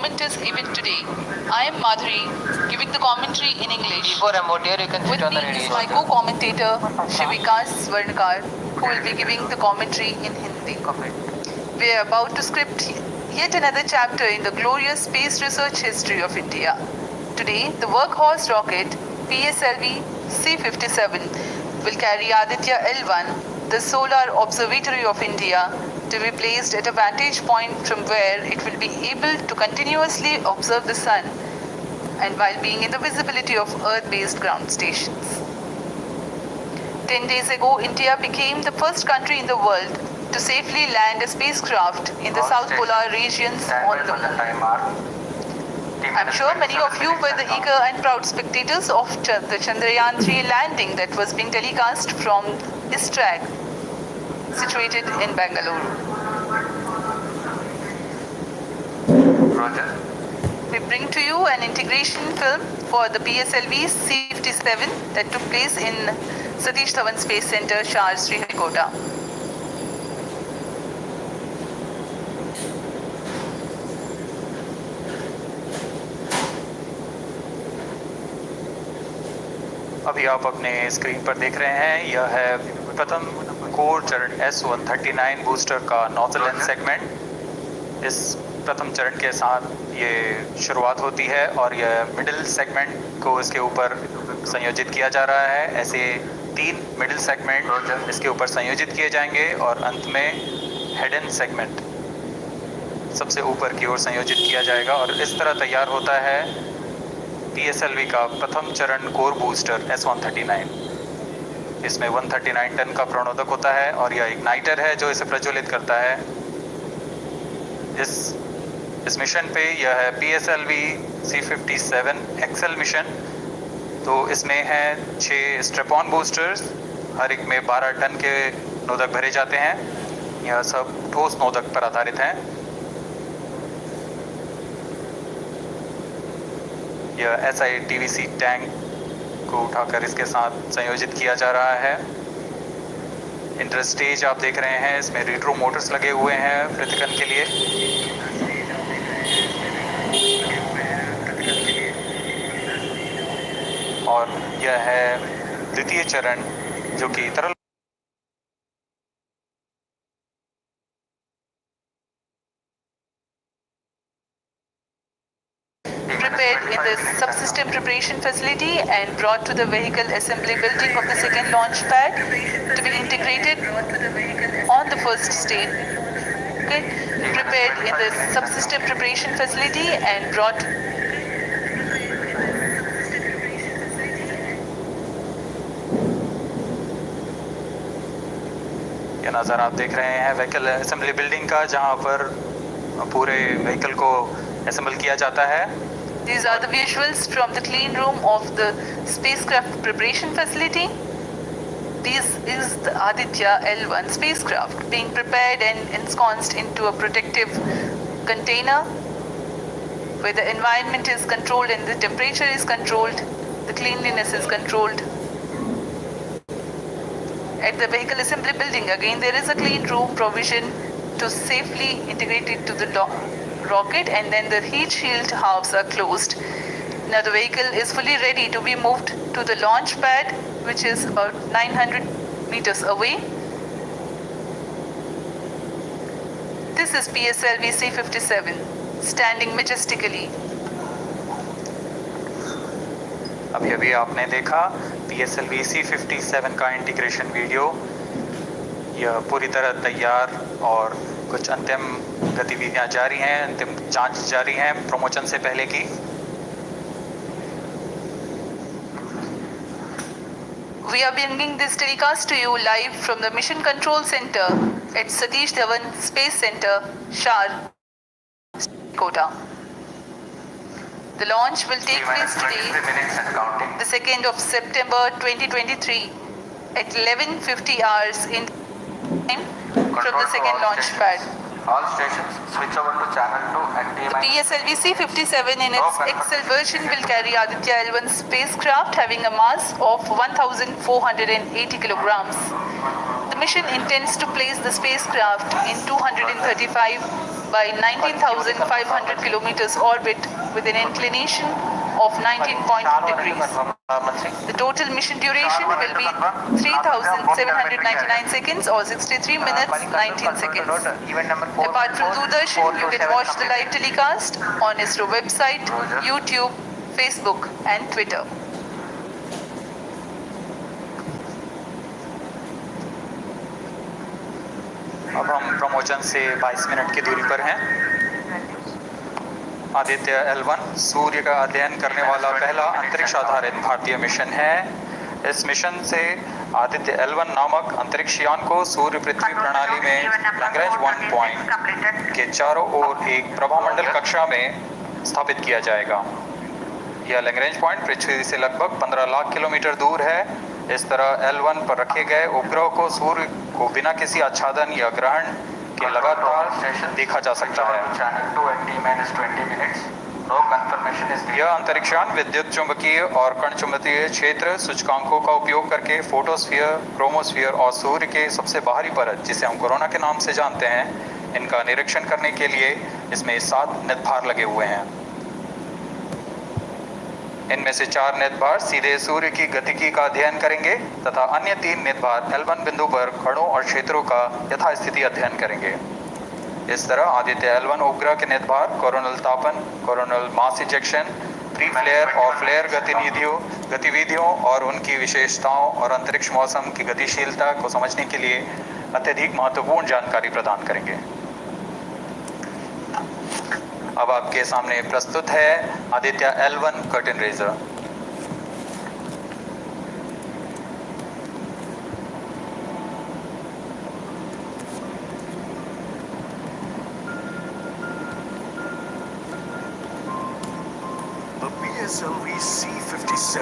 momentous event today. I am Madhuri, giving the commentary in English. Before I'm out here, you can With sit on the me is radiation. my co-commentator, Shivika Swarnakar, who will be giving the commentary in Hindi. We are about to script yet another chapter in the glorious space research history of India. Today, the workhorse rocket PSLV-C57 will carry Aditya L1, the solar observatory of India, to be placed at a vantage point from where it will be able to continuously observe the sun and while being in the visibility of Earth-based ground stations. 10 days ago, India became the first country in the world to safely land a spacecraft in the South Polar regions on the moon. I'm sure many of you were the eager and proud spectators of the Chandrayaan-3 landing that was being telecast from ISRO, situated in Bangalore. Roger. We bring to you an integration film for the PSLV-C57 that took place in Satish Dhawan Space Center, SHAR, Sriharikota. अभी आप अपने screen पर देख रहे हैं, यह है प्रथम कोर चरण S139 बूस्टर का नोजल एंड सेगमेंट। इस प्रथम चरण के साथ ये शुरुआत होती है और यह मिडिल सेगमेंट को इसके ऊपर संयोजित किया जा रहा है। ऐसे 3 मिडिल सेगमेंट इसके ऊपर संयोजित किए जाएंगे और अंत में हेड एंड सेगमेंट सबसे ऊपर की ओर संयोजित किया जाएगा और इस तरह तैयार होता है PSLV का प्रथम चरण कोर बूस्टर S139। इसमें 139 टन का प्रणोदक होता है और यह इग्नाइटर है जो इसे प्रज्वलित करता है। इस मिशन पे यह है PSLV-C57 एक्सेल मिशन। तो इसमें है 6 स्ट्रेप-ऑन बूस्टर्स, हर एक में 12 टन के नोदक भरे जाते हैं। यह सब ठोस नोदक पर आधारित हैं। यह SITVC टैंक को उठाकर इसके साथ संयोजित किया जा रहा है। इंटर स्टेज आप देख रहे हैं, इसमें रेट्रो मोटर्स लगे हुए हैं पृथ्वीकरण के लिए। और यह है द्वितीय चरण जो कि तरल prepared in the subsystem preparation facility and brought to the vehicle assembly building of the second launch pad to be integrated on the first stage. Okay, prepared in the subsystem preparation facility and brought ये नज़र आप देख रहे हैं vehicle assembly building का, जहां पर पूरे व्हीकल को असेंबल किया जाता है। These are the visuals from the clean room of the spacecraft preparation facility. This is the Aditya L1 spacecraft being prepared and ensconced into a protective container where the environment is controlled and the temperature is controlled, the cleanliness is controlled. At the vehicle assembly building, again there is a clean room provision to safely integrate it to the rocket, and then the heat shield halves are closed. Now the vehicle is fully ready to be moved to the launch pad, which is about 900 meters away. This is PSLV-C57 standing majestically. अभी आपने देखा PSLV-C57 का integration video. यह पूरी तरह तैयार और कुछ अंतिम गतिविधियां जारी हैं, अंतिम जांच जारी हैं प्रमोशन से पहले की। We are bringing this telecast to you live from the Mission Control Center at Satish Dhawan Space Center, SHAR, Sriharikota. The launch will take place today, the 2nd of September 2023 at 11:50 hours in time from the second launch pad. All stations switch over to channel 2 and The PSLV-C57 in its XL version will carry Aditya L1 spacecraft having a mass of 1,480 kilograms. The mission intends to place the spacecraft in 235 by 19,500 kilometers orbit with an inclination of 19.2 degrees. The total mission duration will be 3,799 seconds or 63 minutes 19 seconds. Apart from Doordarshan, you can watch the live telecast on ISRO website, YouTube, Facebook and Twitter. अब हम promotion से 22 minute की दूरी पर हैं। Aditya L1 सूर्य का अध्ययन करने वाला पहला अंतरिक्ष आधारित भारतीय मिशन है। इस मिशन से आदित्य L1 नामक अंतरिक्ष यान को सूर्य पृथ्वी प्रणाली में लैग्रेंज 1 पॉइंट के चारों ओर एक प्रभामंडल कक्षा में स्थापित किया जाएगा। यह लैग्रेंज पॉइंट पृथ्वी से लगभग 15 लाख किलोमीटर दूर है। इस तरह L1 पर रखे गए उपग्रह को सूर्य को बिना किसी आच्छादन या ग्रहण के लगातार देखा जा सकता है। यह अंतरिक्षयान विद्युत चुंबकीय और कण चुंबकीय क्षेत्र सूचकांकों का उपयोग करके फोटोस्फीयर, क्रोमोस्फीयर और सूर्य के सबसे बाहरी परत, जिसे हम कोरोना के नाम से जानते हैं, इनका निरीक्षण करने के लिए इसमें 7 नेत्रभार लगे हुए हैं। इनमें से 4 नेत्रभार सीधे सूर्य की गतिकी का अध्ययन करेंगे तथा अन्य 3 नेत्रभार L1 बिंदु पर कणों और क्षेत्रों का यथास्थिति अध्ययन करेंगे। इस तरह आदित्य L1 उपग्रह के नेत्रभार कोरोनल तापन, coronal mass ejection, pre flare और फ्लेयर गतिविधियों और उनकी विशेषताओं और अंतरिक्ष मौसम की गतिशीलता को समझने के लिए अत्यधिक महत्वपूर्ण जानकारी प्रदान करेंगे। अब आपके सामने प्रस्तुत है Aditya L1 curtain raiser. The PSLV-C57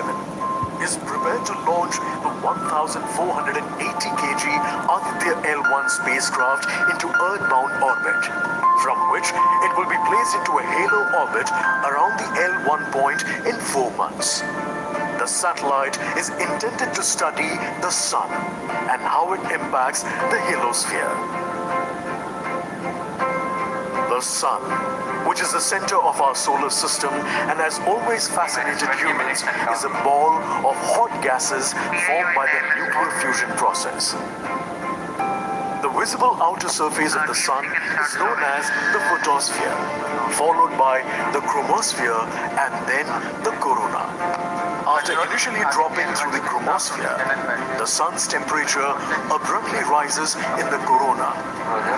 is prepared to launch the 1,480 kg Aditya L1 spacecraft into Earth-bound orbit, from which it will be placed into a halo orbit around the L1 point in 4 months. The satellite is intended to study the Sun and how it impacts the halosphere. The Sun, which is the center of our solar system and has always fascinated humans, is a ball of hot gases formed by the nuclear fusion process. The visible outer surface of the Sun is known as the photosphere, followed by the chromosphere and then the corona. After initially dropping through the chromosphere, the Sun's temperature abruptly rises in the corona,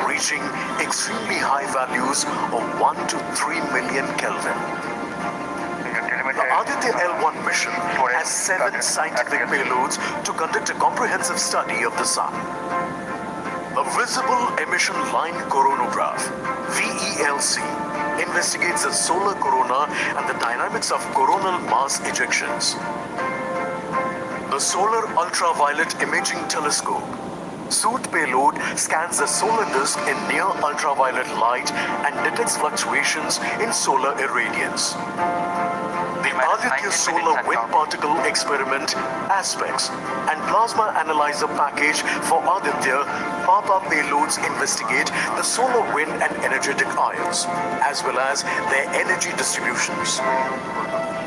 reaching extremely high values of 1 to 3 million Kelvin. The Aditya L1 mission has 7 scientific payloads to conduct a comprehensive study of the Sun. A visible emission line coronagraph, VELC, investigates the solar corona and the dynamics of coronal mass ejections. The Solar Ultraviolet Imaging Telescope, SOOT payload, scans the solar disk in near ultraviolet light and detects fluctuations in solar irradiance. The Aditya Solar Wind Particle Experiment Aspects and Plasma Analyzer Package for Aditya PAPA payloads investigate the solar wind and energetic ions, as well as their energy distributions.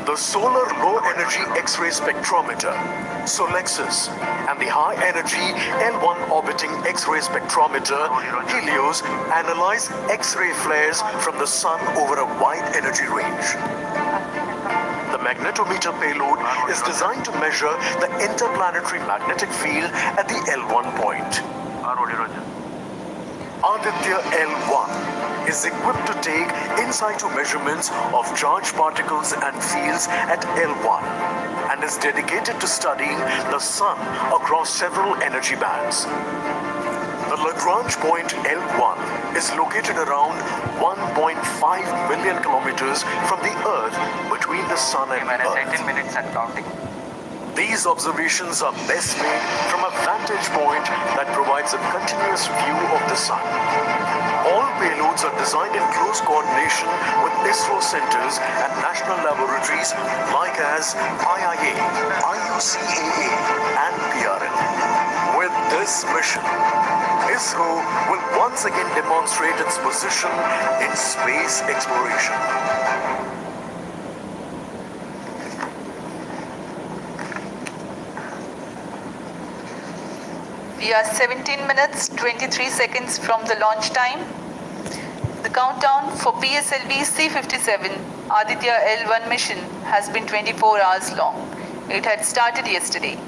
The Solar Low Energy X-ray Spectrometer, SOLEXIS, and the High Energy L1 Orbiting X-ray Spectrometer, HELIOS, analyze X-ray flares from the Sun over a wide energy range. The magnetometer payload is designed to measure the interplanetary magnetic field at the L1 point. Aditya L1 is equipped to take in situ measurements of charged particles and fields at L1 and is dedicated to studying the Sun across several energy bands. The Lagrange point L1 is located around 1.5 million kilometers from the Earth between the Sun and Earth. 18 minutes and counting. These observations are best made from a vantage point that provides a continuous view of the sun. All payloads are designed in close coordination with ISRO centers and national laboratories like as IIA, IUCAA and PRL. With this mission, ISRO will once again demonstrate its position in space exploration. We are 17 minutes 23 seconds from the launch time. The countdown for PSLV-C57 Aditya L1 mission has been 24 hours long. It had started yesterday.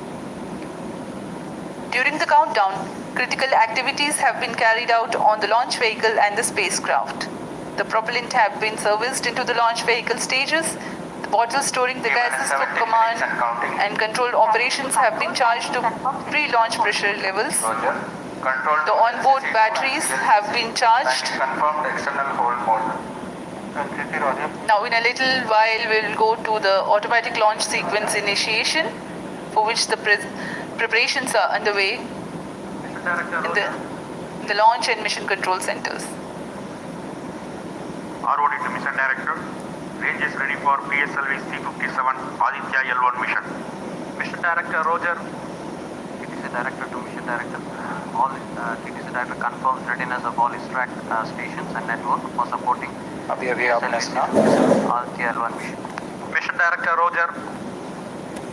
During the countdown, critical activities have been carried out on the launch vehicle and the spacecraft. The propellant have been serviced into the launch vehicle stages. The bottles storing the gases for command and control operations have been charged to pre-launch pressure levels. The onboard batteries have been charged. Confirmed external hold mode. Now in a little while we will go to the automatic launch sequence initiation, for which the preparations are underway in the launch and mission control centers. ROD to Mission Director. Range is ready for PSLV-C57 Aditya L1 mission. Mission Director Roger. TTC Director to Mission Director. All TTC Director confirms readiness of all ISRO stations and network for supporting अभी आपने सुना Aditya L1 mission. Mission Director Roger.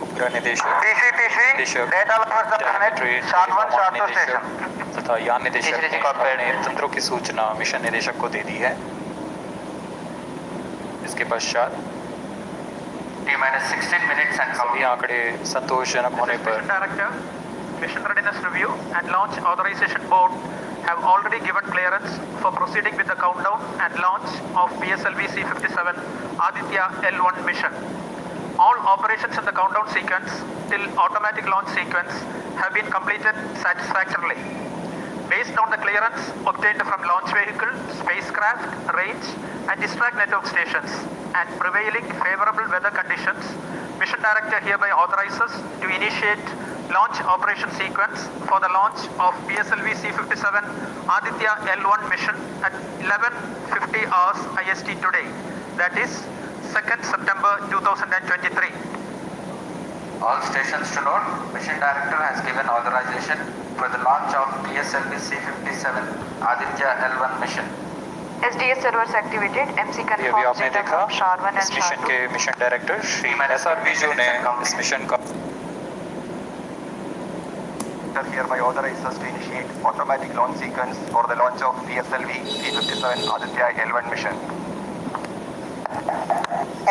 उपग्रह निदेशक TC data levels of planet SHAR 1 SHAR 2 station. तथा यान निदेशक ने अपने तंत्रों की सूचना मिशन निदेशक को दे दी है। इसके पश्चात T-16 minutes and सभी आंकड़े संतोषजनक होने पर Mission Director, Mission Readiness Review and Launch Authorization Board have already given clearance for proceeding with the countdown and launch of PSLV-C57 Aditya L1 mission. All operations in the countdown sequence till automatic launch sequence have been completed satisfactorily. Based on the clearance obtained from launch vehicle, spacecraft, range and distract network stations and prevailing favorable weather conditions, Mission Director hereby authorizes to initiate launch operation sequence for the launch of PSLV-C57 Aditya L1 mission at 11:50 hours IST today, that is 2nd September 2023. all stations to note, Mission Director has given authorization for the launch of PSLV-C57 Aditya L1 mission. SDS servers activated. MC ये भी confirms आपने data देखा from SHAR 1 इस and mission SHAR 2. के mission director Shri SRB जो ने इस mission का Hereby authorizes to initiate automatic launch sequence for the launch of PSLV-C57 Aditya L1 mission.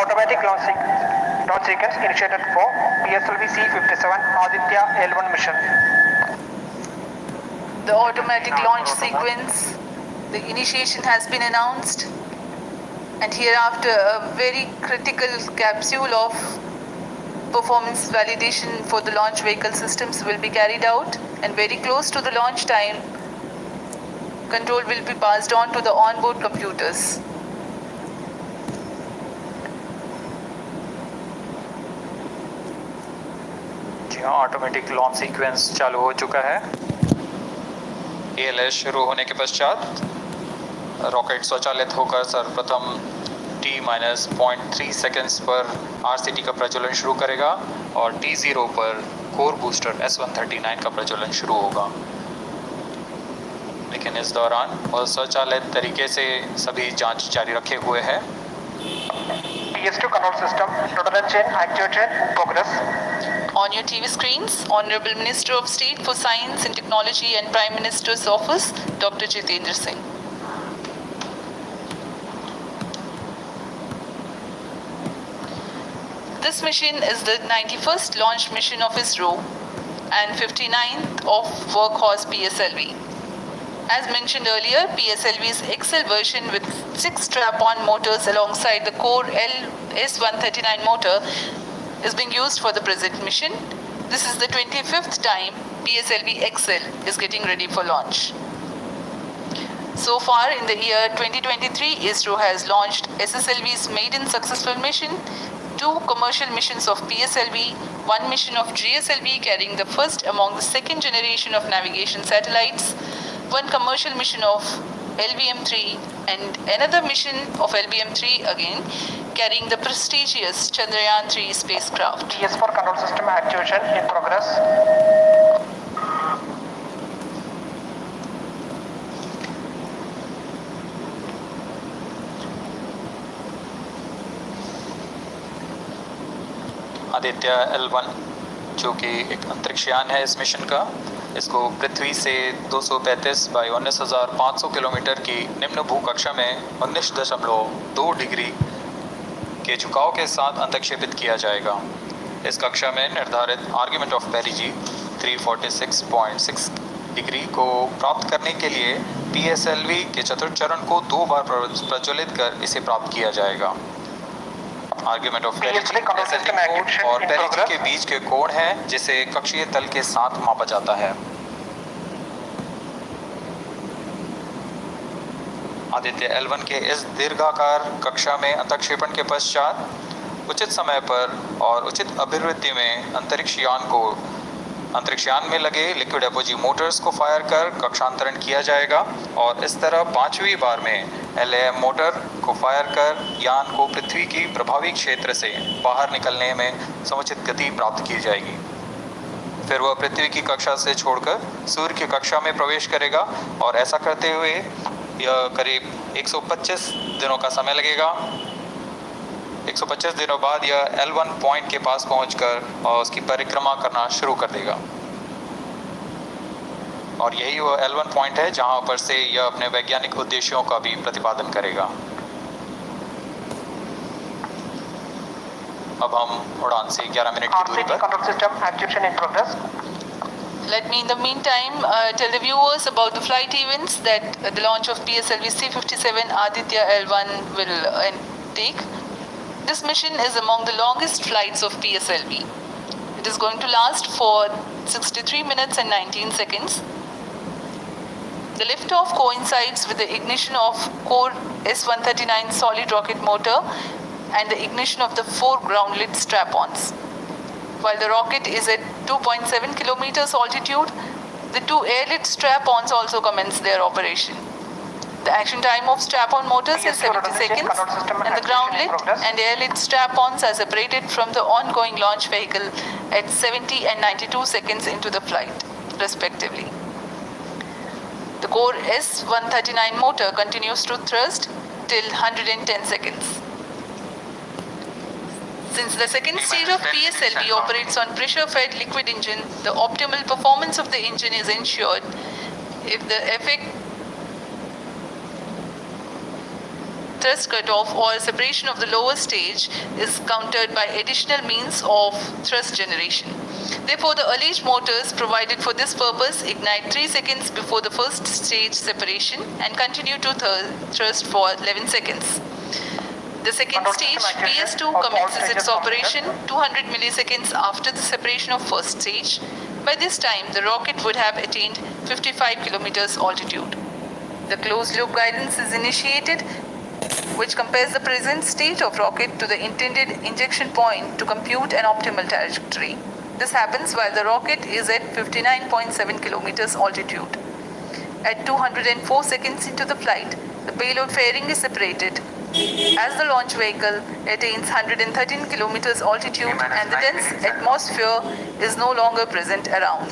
Automatic launch sequence initiated for PSLV-C57 Aditya L1 mission. The automatic launch sequence, the initiation has been announced, and hereafter a very critical capsule of performance validation for the launch vehicle systems will be carried out, and very close to the launch time, control will be passed on to the onboard computers. जी हाँ, automatic launch sequence चालू हो चुका है। ALS शुरू होने के पश्चात rocket स्वचालित होकर सर्वप्रथम T-0.3 सेकेंड्स पर RCT का प्रज्वलन शुरू करेगा और T0 पर कोर बूस्टर S139 का प्रज्वलन शुरू होगा। लेकिन इस दौरान वह स्वचालित तरीके से सभी जांच जारी रखे हुए है। PS2 control system, throttle chain actuated, progress. On your TV screens, Honorable Minister of State for Science and Technology and Prime Minister's Office, Dr. Jitendra Singh. This mission is the 91st launch mission of ISRO and 59th of Workhorse PSLV. As mentioned earlier, PSLV's XL version with 6 strap-on motors alongside the core S139 motor is being used for the present mission. This is the 25th time PSLV XL is getting ready for launch. So far in the year 2023, ISRO has launched SSLV's maiden successful mission, 2 commercial missions of PSLV, 1 mission of GSLV carrying the first among the second generation of navigation satellites, 1 commercial mission of LVM-3 and another mission of LVM-3 again carrying the prestigious Chandrayaan-3 spacecraft. PS4 control system activation in progress. Aditya L1 जो कि एक अंतरिक्षयान है इस mission का, इसको पृथ्वी से 235 by 19,500 kilometre की निम्न भूकक्षा में 19.2 डिग्री के झुकाव के साथ अंतक्षेपित किया जाएगा। इस कक्षा में निर्धारित आर्ग्यूमेंट ऑफ पेरिजी 346.6 डिग्री को प्राप्त करने के लिए PSLV के चतुर्थ चरण को 2 बार प्रज्वलित कर इसे प्राप्त किया जाएगा। आर्ग्यूमेंट ऑफ पेरिजी और पेरिजी के बीच के कोण है जिसे कक्षीय तल के साथ मापा जाता है। आदित्य L1 के इस दीर्घाकार कक्षा में अंतक्षेपण के पश्चात उचित समय पर और उचित अभिवृद्धि में अंतरिक्षयान में लगे लिक्विड एपोजी मोटर्स को फायर कर कक्षांतरण किया जाएगा और इस तरह 5वीं बार में LAM मोटर को फायर कर यान को पृथ्वी की प्रभावी क्षेत्र से बाहर निकलने में समुचित गति प्राप्त की जाएगी। फिर वह पृथ्वी की कक्षा से छोड़कर सूर्य की कक्षा में प्रवेश करेगा और ऐसा करते हुए यह करीब 125 दिनों का समय लगेगा। 125 दिनों बाद यह L1 पॉइंट के पास पहुंचकर और उसकी परिक्रमा करना शुरू कर देगा और यही वह L1 पॉइंट है जहां पर से यह अपने वैज्ञानिक उद्देश्यों का भी प्रतिपादन करेगा। अब हम उड़ान से 11 मिनट की दूरी पर control system activation in progress. Let me in the meantime tell the viewers about the flight events that the launch of PSLV-C57 Aditya L1 will take. This mission is among the longest flights of PSLV. It is going to last for 63 minutes and 19 seconds. The liftoff coincides with the ignition of core S139 solid rocket motor and the ignition of the 4 ground-lit strap-ons. While the rocket is at 2.7 kilometers altitude, the 2 air-lit strap-ons also commence their operation. The action time of strap-on motors is 70 seconds and the ground-lit and air-lit strap-ons are separated from the ongoing launch vehicle at 70 and 92 seconds into the flight, respectively. The core S139 motor continues to thrust till 110 seconds. Since the second stage of PSLV operates on pressure-fed liquid engine, the optimal performance of the engine is ensured if the effect thrust cutoff or separation of the lower stage is countered by additional means of thrust generation. Therefore, the alleged motors provided for this purpose ignite 3 seconds before the first stage separation and continue to thrust for 11 seconds. The second stage, PS2, commences its operation 200 milliseconds after the separation of first stage. By this time, the rocket would have attained 55 kilometers altitude. The closed-loop guidance is initiated, which compares the present state of rocket to the intended injection point to compute an optimal trajectory. This happens while the rocket is at 59.7 kilometers altitude. At 204 seconds into the flight, the payload fairing is separated as the launch vehicle attains 113 kilometers altitude and the dense atmosphere is no longer present around.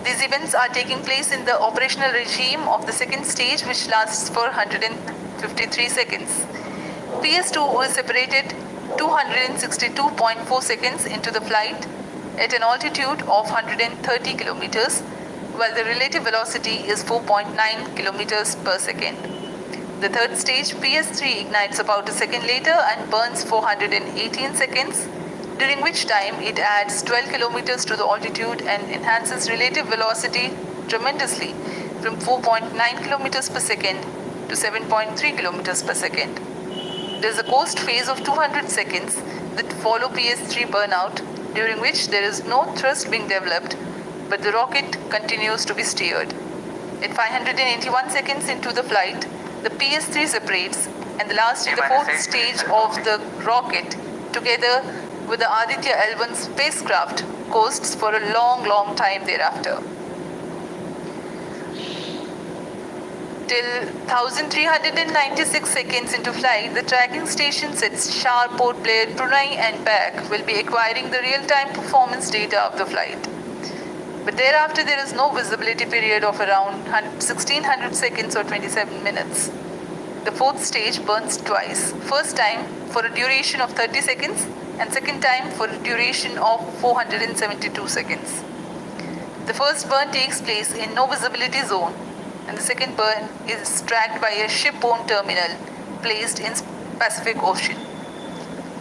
These events are taking place in the operational regime of the second stage, which lasts for 153 seconds. PS2 is separated 262.4 seconds into the flight at an altitude of 130 kilometers, while the relative velocity is 4.9 kilometers per second. The third stage, PS3, ignites about a second later and burns for 118 seconds, during which time it adds 12 kilometers to the altitude and enhances relative velocity tremendously from 4.9 kilometers per second to 7.3 kilometers per second. There is a coast phase of 200 seconds that follow PS3 burnout, during which there is no thrust being developed, but the rocket continues to be steered. At 581 seconds into the flight, the PS3 separates and the last is the fourth stage of the rocket together with the Aditya L1 spacecraft coasts for a long time thereafter. Till 1396 seconds into flight, the tracking stations at SHAR, Port Blair, Brunei and back will be acquiring the real-time performance data of the flight. But thereafter there is no visibility period of around 1600 seconds or 27 minutes. The fourth stage burns twice. First time for a duration of 30 seconds and second time for a duration of 472 seconds. The first burn takes place in no visibility zone and the second burn is tracked by a ship-borne terminal placed in Pacific Ocean.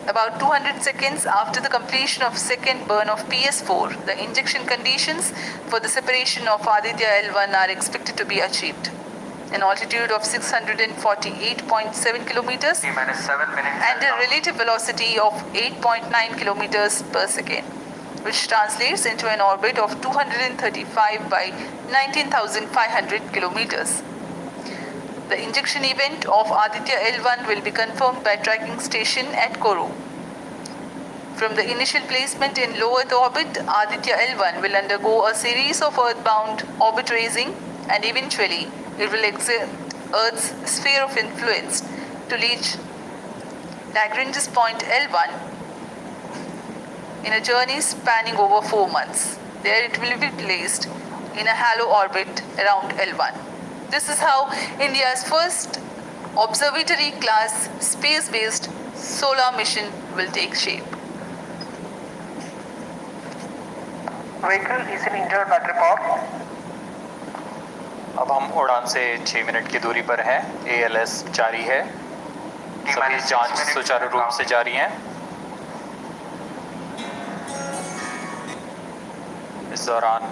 About 200 seconds after the completion of second burn of PS4, the injection conditions for the separation of Aditya L1 are expected to be achieved. An altitude of 648.7 kilometers T-minus 7 minutes and a relative velocity of 8.9 kilometers per second, which translates into an orbit of 235 by 19,500 kilometers. The injection event of Aditya L1 will be confirmed by tracking station at Kourou. From the initial placement in low Earth orbit, Aditya L1 will undergo a series of earthbound orbit raising and eventually it will exit Earth's sphere of influence to reach Lagrange's point L1 in a journey spanning over 4 months. There it will be placed in a halo orbit around L1. This is how India's first observatory class space-based solar mission will take shape. Vehicle is in injured battery power. अब हम उड़ान से 6 minute की दूरी पर हैं। ALS जारी है, सभी जांच सुचारू रूप से जारी हैं। इस दौरान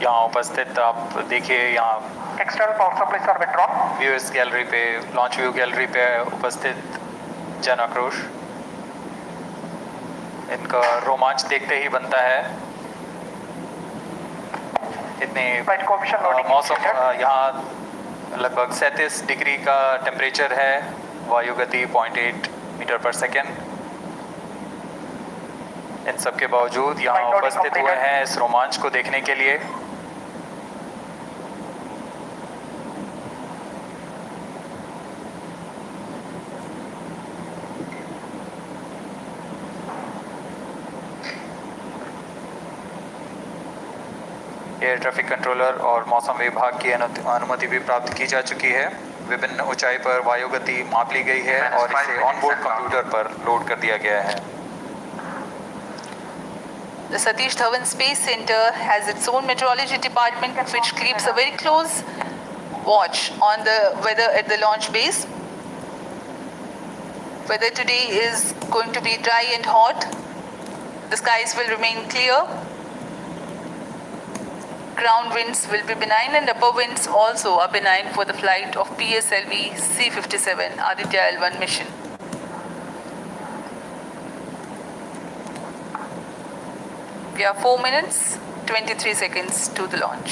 यहाँ उपस्थित आप देखिए, यहाँ External power supplies are withdrawn. Viewers gallery पे, लॉन्च व्यू गैलरी पे उपस्थित जन आक्रोश, इनका रोमांच देखते ही बनता है। इतनी मौसम, यहाँ लगभग 37 डिग्री का टेम्परेचर है, वायु गति 0.8 मीटर पर सेकेंड। इन सब के बावजूद यहाँ उपस्थित हुए हैं इस रोमांच को देखने के लिए। एयर ट्रैफिक कंट्रोलर और मौसम विभाग की अनुमति भी प्राप्त की जा चुकी है। विभिन्न ऊंचाई पर वायु गति माप ली गई है और इसे ऑनबोर्ड कंप्यूटर पर लोड कर दिया गया है। The Satish Dhawan Space Center has its own meteorology department which keeps a very close watch on the weather at the launch base. Weather today is going to be dry and hot. The skies will remain clear. Ground winds will be benign and upper winds also are benign for the flight of PSLV-C57 Aditya L1 mission. We are 4 minutes, 23 seconds to the launch.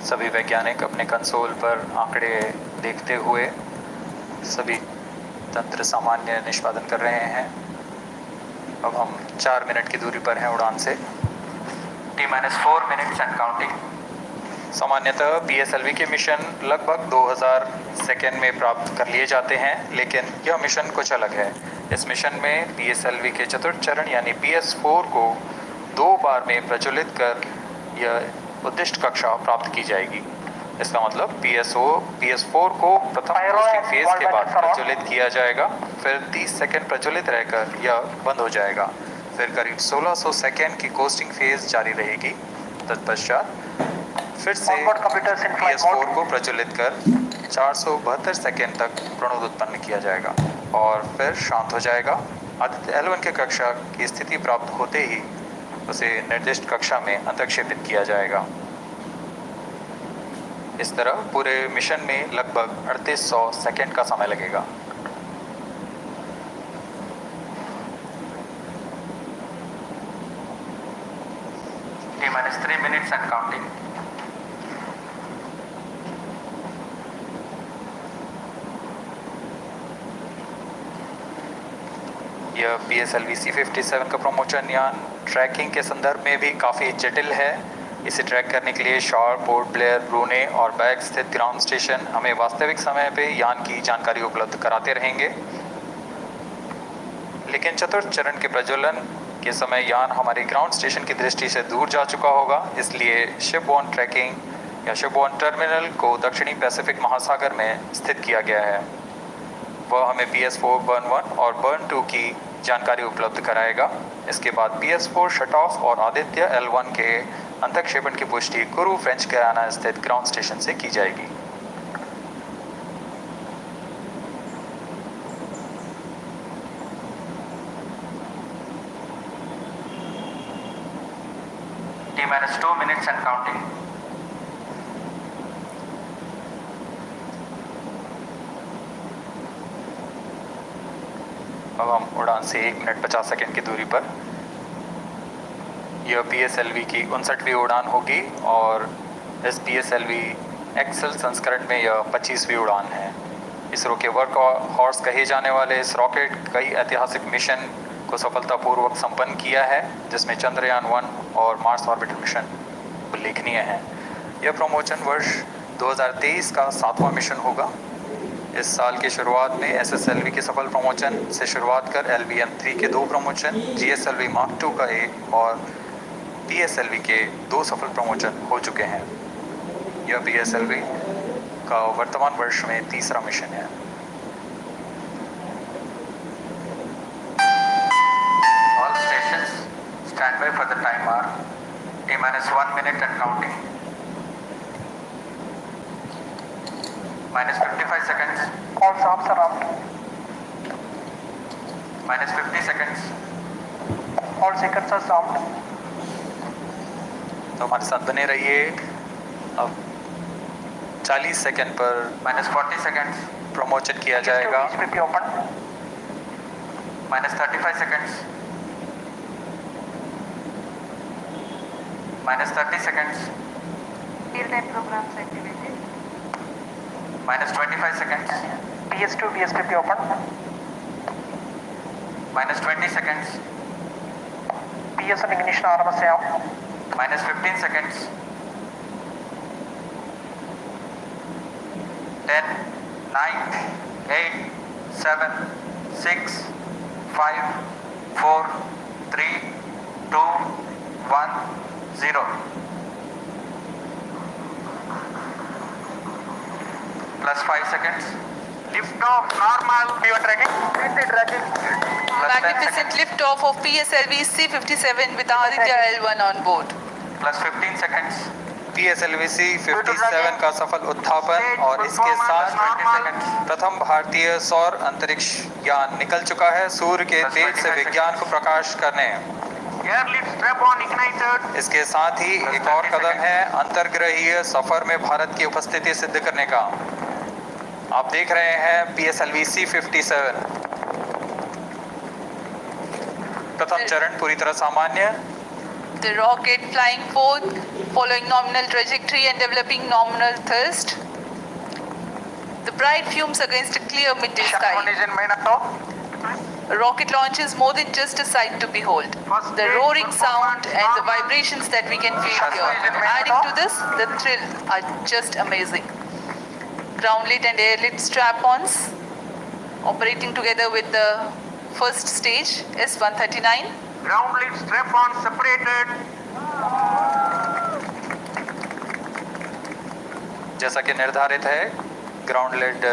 सभी वैज्ञानिक अपने console पर आंकड़े देखते हुए सभी तंत्र सामान्य निष्पादन कर रहे हैं। अब हम 4 मिनट की दूरी पर हैं उड़ान से। T-4 minutes and counting. सामान्यतः PSLV के मिशन लगभग 2000 सेकेंड में प्राप्त कर लिए जाते हैं, लेकिन यह मिशन कुछ अलग है। इस मिशन में PSLV के चतुर्थ चरण यानी PS4 को 2 बार में प्रज्वलित कर यह उद्दिष्ट कक्षा प्राप्त की जाएगी। इसका मतलब PS4 को प्रथम कोस्टिंग फेज के बाद प्रज्वलित किया जाएगा, फिर 30 सेकेंड प्रज्वलित रहकर यह बंद हो जाएगा, फिर करीब 1600 सेकेंड की कोस्टिंग फेज जारी रहेगी। तत्पश्चात फिर से PS4 को प्रज्वलित कर 472 सेकेंड तक प्रणोद उत्पन्न किया जाएगा और फिर शांत हो जाएगा। आदित्य L1 के कक्षा की स्थिति प्राप्त होते ही उसे निर्दिष्ट कक्षा में अंतक्षेपित किया जाएगा। इस तरह पूरे मिशन में लगभग 3800 सेकेंड का समय लगेगा। T minus 3 minutes and counting. यह PSLV-C57 का प्रमोशन यान ट्रैकिंग के संदर्भ में भी काफ़ी जटिल है। इसे ट्रैक करने के लिए शॉर, पोर्ट ब्लेयर, ब्रूने और बैग स्थित ग्राउंड स्टेशन हमें वास्तविक समय पे यान की जानकारी उपलब्ध कराते रहेंगे। लेकिन चतुर्थ चरण के प्रज्वलन के समय यान हमारे ग्राउंड स्टेशन की दृष्टि से दूर जा चुका होगा, इसलिए शिपबोर्न ट्रैकिंग या शिपबोर्न टर्मिनल को दक्षिणी पैसिफिक महासागर में स्थित किया गया है। वह हमें PS4 बर्न 1 और बर्न 2 की जानकारी उपलब्ध कराएगा। इसके बाद PS4 शट ऑफ और आदित्य L1 के अंतक्षेपण की पुष्टि कुरु फ्रेंच गयाना स्थित ग्राउंड स्टेशन से की जाएगी। T minus 2 minutes and counting. अब हम उड़ान से 1 मिनट 50 सेकंड की दूरी पर। यह PSLV की 59वीं उड़ान होगी और इस PSLV एक्सेल संस्करण में यह 25वीं उड़ान है। इसरो के वर्क हॉर्स कहे जाने वाले इस रॉकेट कई ऐतिहासिक मिशन को सफलतापूर्वक संपन्न किया है, जिसमें चंद्रयान 1 और मार्स ऑर्बिटर मिशन उल्लेखनीय है। यह प्रमोशन वर्ष 2023 का 7वां मिशन होगा। इस साल की शुरुआत में SSLV के सफल प्रमोशन से शुरुआत कर LVM-3 के 2 प्रमोशन, GSLV Mark II का 1 और PSLV के 2 सफल प्रमोशन हो चुके हैं। यह PSLV का वर्तमान वर्ष में 3रा मिशन है। All stations stand by for the timer. T minus 1 minute and counting. Minus 55 seconds. All stops are out. Minus 50 seconds. All seconds are stopped. तो हमारे साथ बने रहिए। अब 40 सेकंड पर Minus 40 seconds. प्रमोशन किया जाएगा। PSLV open. Minus 35 seconds. Minus 30 seconds. Real-time programs activated. Minus 25 seconds. PS2, PSLV open. Minus 20 seconds. PS1 ignition RMS है आप. Minus 15 seconds. 10, 9, 8, 7, 6, 5, 4, 3, 2, 1, 0. Plus 5 seconds. Lift off normal. We are tracking. Tracking. Plus 10 Magnificent seconds. liftoff of PSLV-C57 with Aditya L1 on board. Plus 15 seconds. PSLV-C57 का सफल उत्थापन और इसके साथ 20 seconds. प्रथम भारतीय सौर अंतरिक्ष यान निकल चुका है सूर्य के तेज से विज्ञान को प्रकाश करने। Airlift strap on ignited. इसके साथ ही एक और कदम है अंतर्ग्रहीय सफर में भारत की उपस्थिति सिद्ध करने का। आप देख रहे हैं PSLV-C57 प्रथम चरण पूरी तरह सामान्य। The rocket flying forth, following nominal trajectory and developing nominal thrust. The bright fumes against a clear midday sky. Engine main up. A rocket launch is more than just a sight to behold. The roaring sound and the vibrations that we can feel here. Adding to this, the thrill are just amazing. Ground-lit and air-lit strap-ons operating together with the first stage, S139. Ground lit strap on separated. जैसा कि निर्धारित है ground lead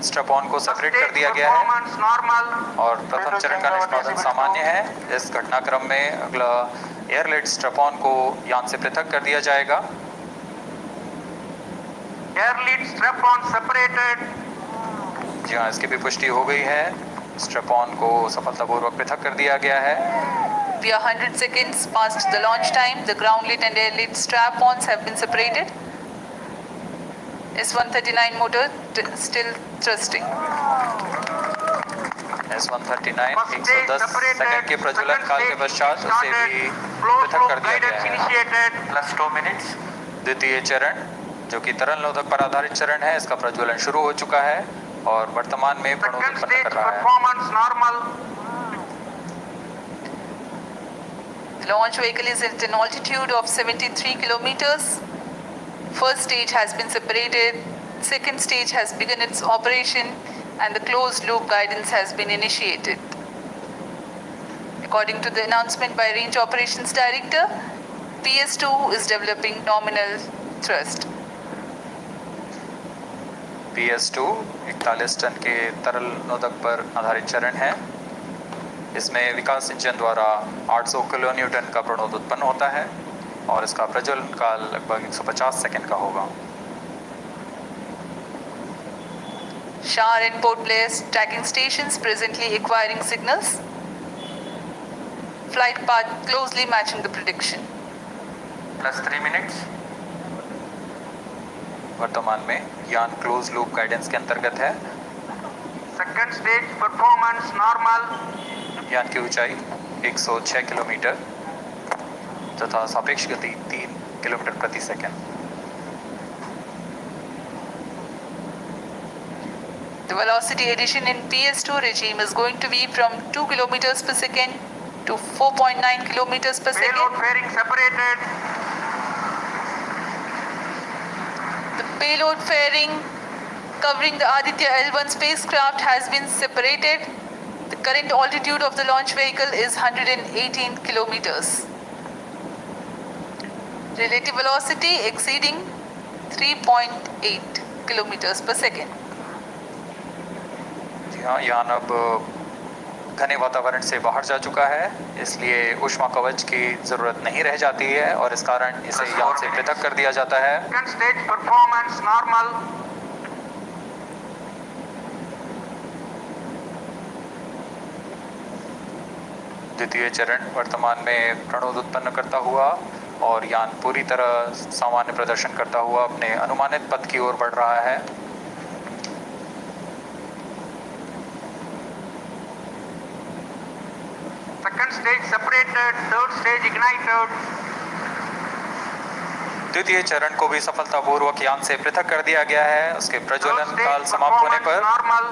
strap on को separate कर दिया गया है Performance normal. और प्रथम चरण का निष्पादन सामान्य है। इस घटनाक्रम में अगला एयर लेड स्ट्रैप ऑन को यान से पृथक कर दिया जाएगा। Air lit strap on separated. जी हाँ, इसकी भी पुष्टि हो गई है। स्ट्रैप ऑन को सफलतापूर्वक पृथक कर दिया गया है। We are 100 seconds past the launch time. The ground-lit and air-lit strap-ons have been separated. S139 motor still thrusting. S139 110 second के प्रज्वलन काल के पश्चात उसे भी पृथक कर दिया गया है। Plus 2 minutes. द्वितीय चरण जो कि तरल नोदक पर आधारित चरण है, इसका प्रज्वलन शुरू हो चुका है और वर्तमान में प्रणोद Second उत्पन्न stage कर रहा है। performance normal. The launch vehicle is at an altitude of 73 kilometers. First stage has been separated, second stage has begun its operation, and the closed loop guidance has been initiated. According to the announcement by Range Operations Director, PS2 is developing nominal thrust. PS2 41 ton के तरल नोदक पर आधारित चरण है। इसमें विकास engine द्वारा 800 kilo Newton का प्रणोद उत्पन्न होता है और इसका प्रज्वलन काल लगभग 150 सेकंड का होगा। SHAR and port place tracking stations presently acquiring signals. Flight path closely matching the prediction. Plus 3 minutes. वर्तमान में यान क्लोज लूप गाइडेंस के अंतर्गत है। Second stage performance normal. यान की ऊंचाई 106 किलोमीटर तथा सापेक्ष गति 3 किलोमीटर प्रति second. The velocity addition in PS2 regime is going to be from 2 kilometers per second to 4.9 kilometers per Payload second. fairing separated. The payload fairing covering the Aditya L1 spacecraft has been separated. The current altitude of the launch vehicle is 118 kilometers. Relative velocity exceeding 3.8 kilometers per second. यान अब घने वातावरण से बाहर जा चुका है, इसलिए ऊष्मा कवच की जरूरत नहीं रह जाती है और इस कारण इसे यान से पृथक कर दिया जाता है। Second stage performance normal. द्वितीय चरण वर्तमान में प्रणोद उत्पन्न करता हुआ और यान पूरी तरह सामान्य प्रदर्शन करता हुआ अपने अनुमानित पथ की ओर बढ़ रहा है। Second stage separated. Third stage ignited. द्वितीय चरण को भी सफलतापूर्वक यान से पृथक कर दिया गया है उसके प्रज्वलन काल समाप्त होने पर। normal.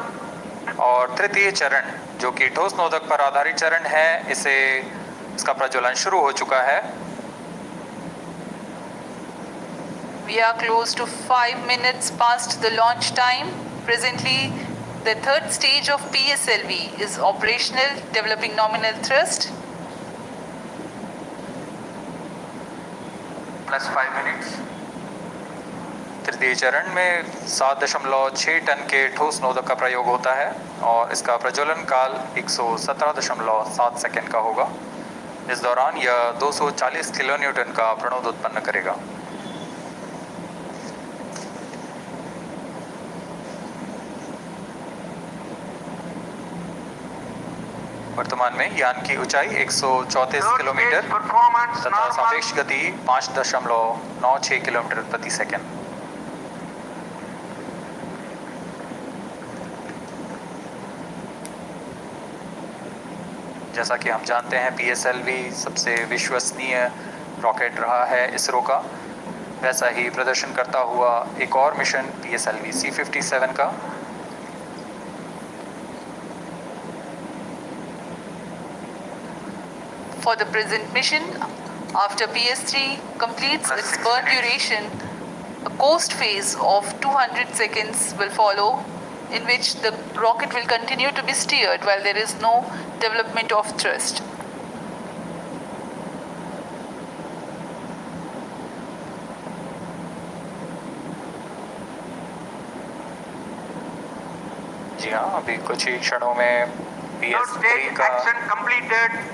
और तृतीय चरण जो कि ठोस नोदक पर आधारित चरण है, इसका प्रज्वलन शुरू हो चुका है। We are close to 5 minutes past the launch time. Presently, the third stage of PSLV is operational, developing nominal thrust. Plus 5 minutes. तृतीय चरण में 7.6 टन के ठोस नोदक का प्रयोग होता है और इसका प्रज्वलन काल 117.7 सेकंड का होगा। इस दौरान यह 240 किलो न्यूटन का प्रणोद उत्पन्न करेगा। वर्तमान में यान की ऊंचाई 134 किलोमीटर तथा सापेक्ष गति 5.96 किलोमीटर प्रति सेकंड। जैसा कि हम जानते हैं PSLV सबसे विश्वसनीय रॉकेट रहा है इसरो का, वैसा ही प्रदर्शन करता हुआ एक और मिशन PSLV-C57 का। For the present mission, after PS3 completes its burn duration, a coast phase of 200 seconds will follow, in which the rocket will continue to be steered while there is no development of thrust. जी हाँ, अभी कुछ ही क्षणों में PS3 का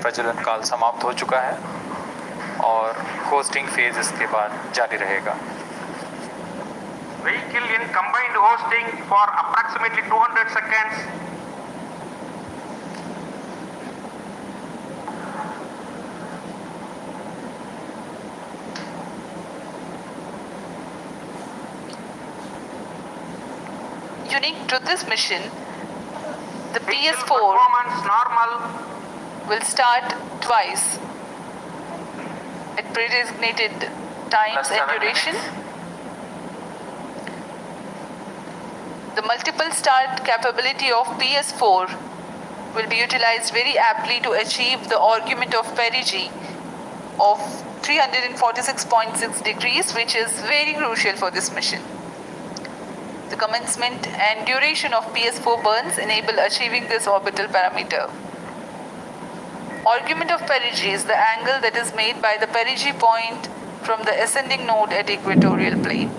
प्रज्वलन काल समाप्त हो चुका है और होस्टिंग फेज इसके बाद जारी रहेगा। Vehicle in combined hosting for approximately 200 seconds. Unique to this mission, The Vehicle PS4 performance normal. will start twice at predesignated times Plus and 7 duration. minutes. The multiple start capability of PS4 will be utilized very aptly to achieve the argument of perigee of 346.6 degrees, which is very crucial for this mission. The commencement and duration of PS4 burns enable achieving this orbital parameter. Argument of perigee is the angle that is made by the perigee point from the ascending node at equatorial plane.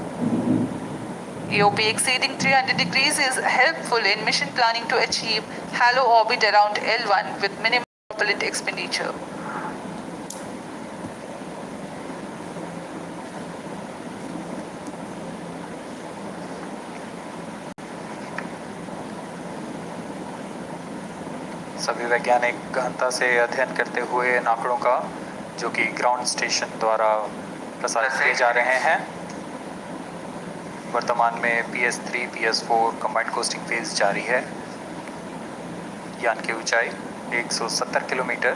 AOP exceeding 300 degrees is helpful in mission planning to achieve halo orbit around L1 with minimal propellant expenditure. सभी वैज्ञानिक गहनता से अध्ययन करते हुए इन आंकड़ों का जो कि ग्राउंड स्टेशन द्वारा प्रसारित किए जा रहे हैं। वर्तमान में PS3 PS4 combined costing phase जारी है। यान की ऊंचाई 170 किलोमीटर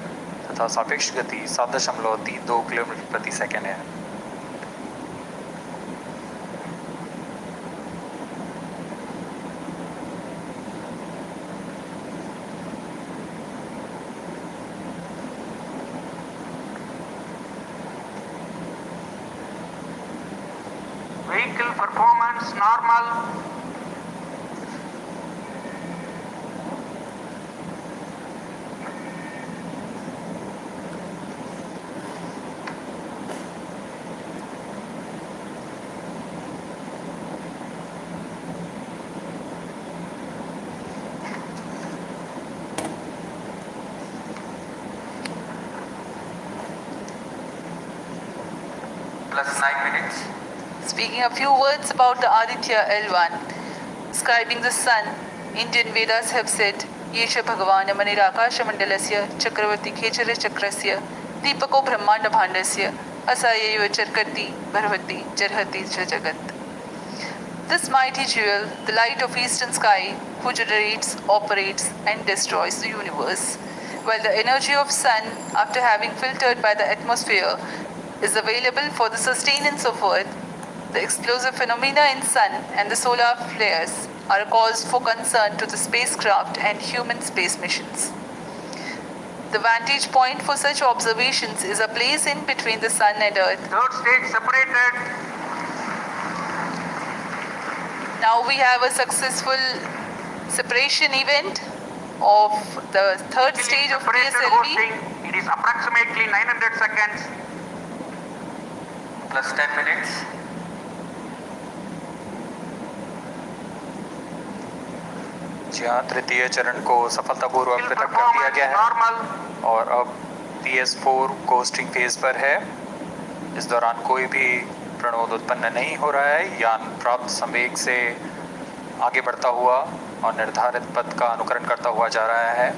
तथा सापेक्ष गति 7.32 किलोमीटर प्रति सेकंड है। Vehicle performance normal. Plus 9 minutes. Speaking a few words about the Aditya L1, describing the sun, Indian Vedas have said, Yesha Bhagavan Manirakash Mandalasya Chakravarti Khechara Chakrasya Deepako Brahmanda Bhandasya Asayaya Charkati Bharvati Jarhati Jagat. This mighty jewel, the light of eastern sky, who generates, operates and destroys the universe, while the energy of sun, after having filtered by the atmosphere, is available for the sustenance of earth. The explosive phenomena in sun and the solar flares are a cause for concern to the spacecraft and human space missions. The vantage point for such observations is a place in between the sun and earth. Third stage separated. Now we have a successful separation event of the third stage of Separated PSLV. hosting. It is approximately 900 seconds. Plus 10 minutes. जहाँ तृतीय चरण को सफलतापूर्वक Vehicle पृथक कर दिया performance गया है normal. और अब PS4 कोस्टिंग फेज पर है। इस दौरान कोई भी प्रणोद उत्पन्न नहीं हो रहा है। यान प्राप्त संवेग से आगे बढ़ता हुआ और निर्धारित पथ का अनुकरण करता हुआ जा रहा है।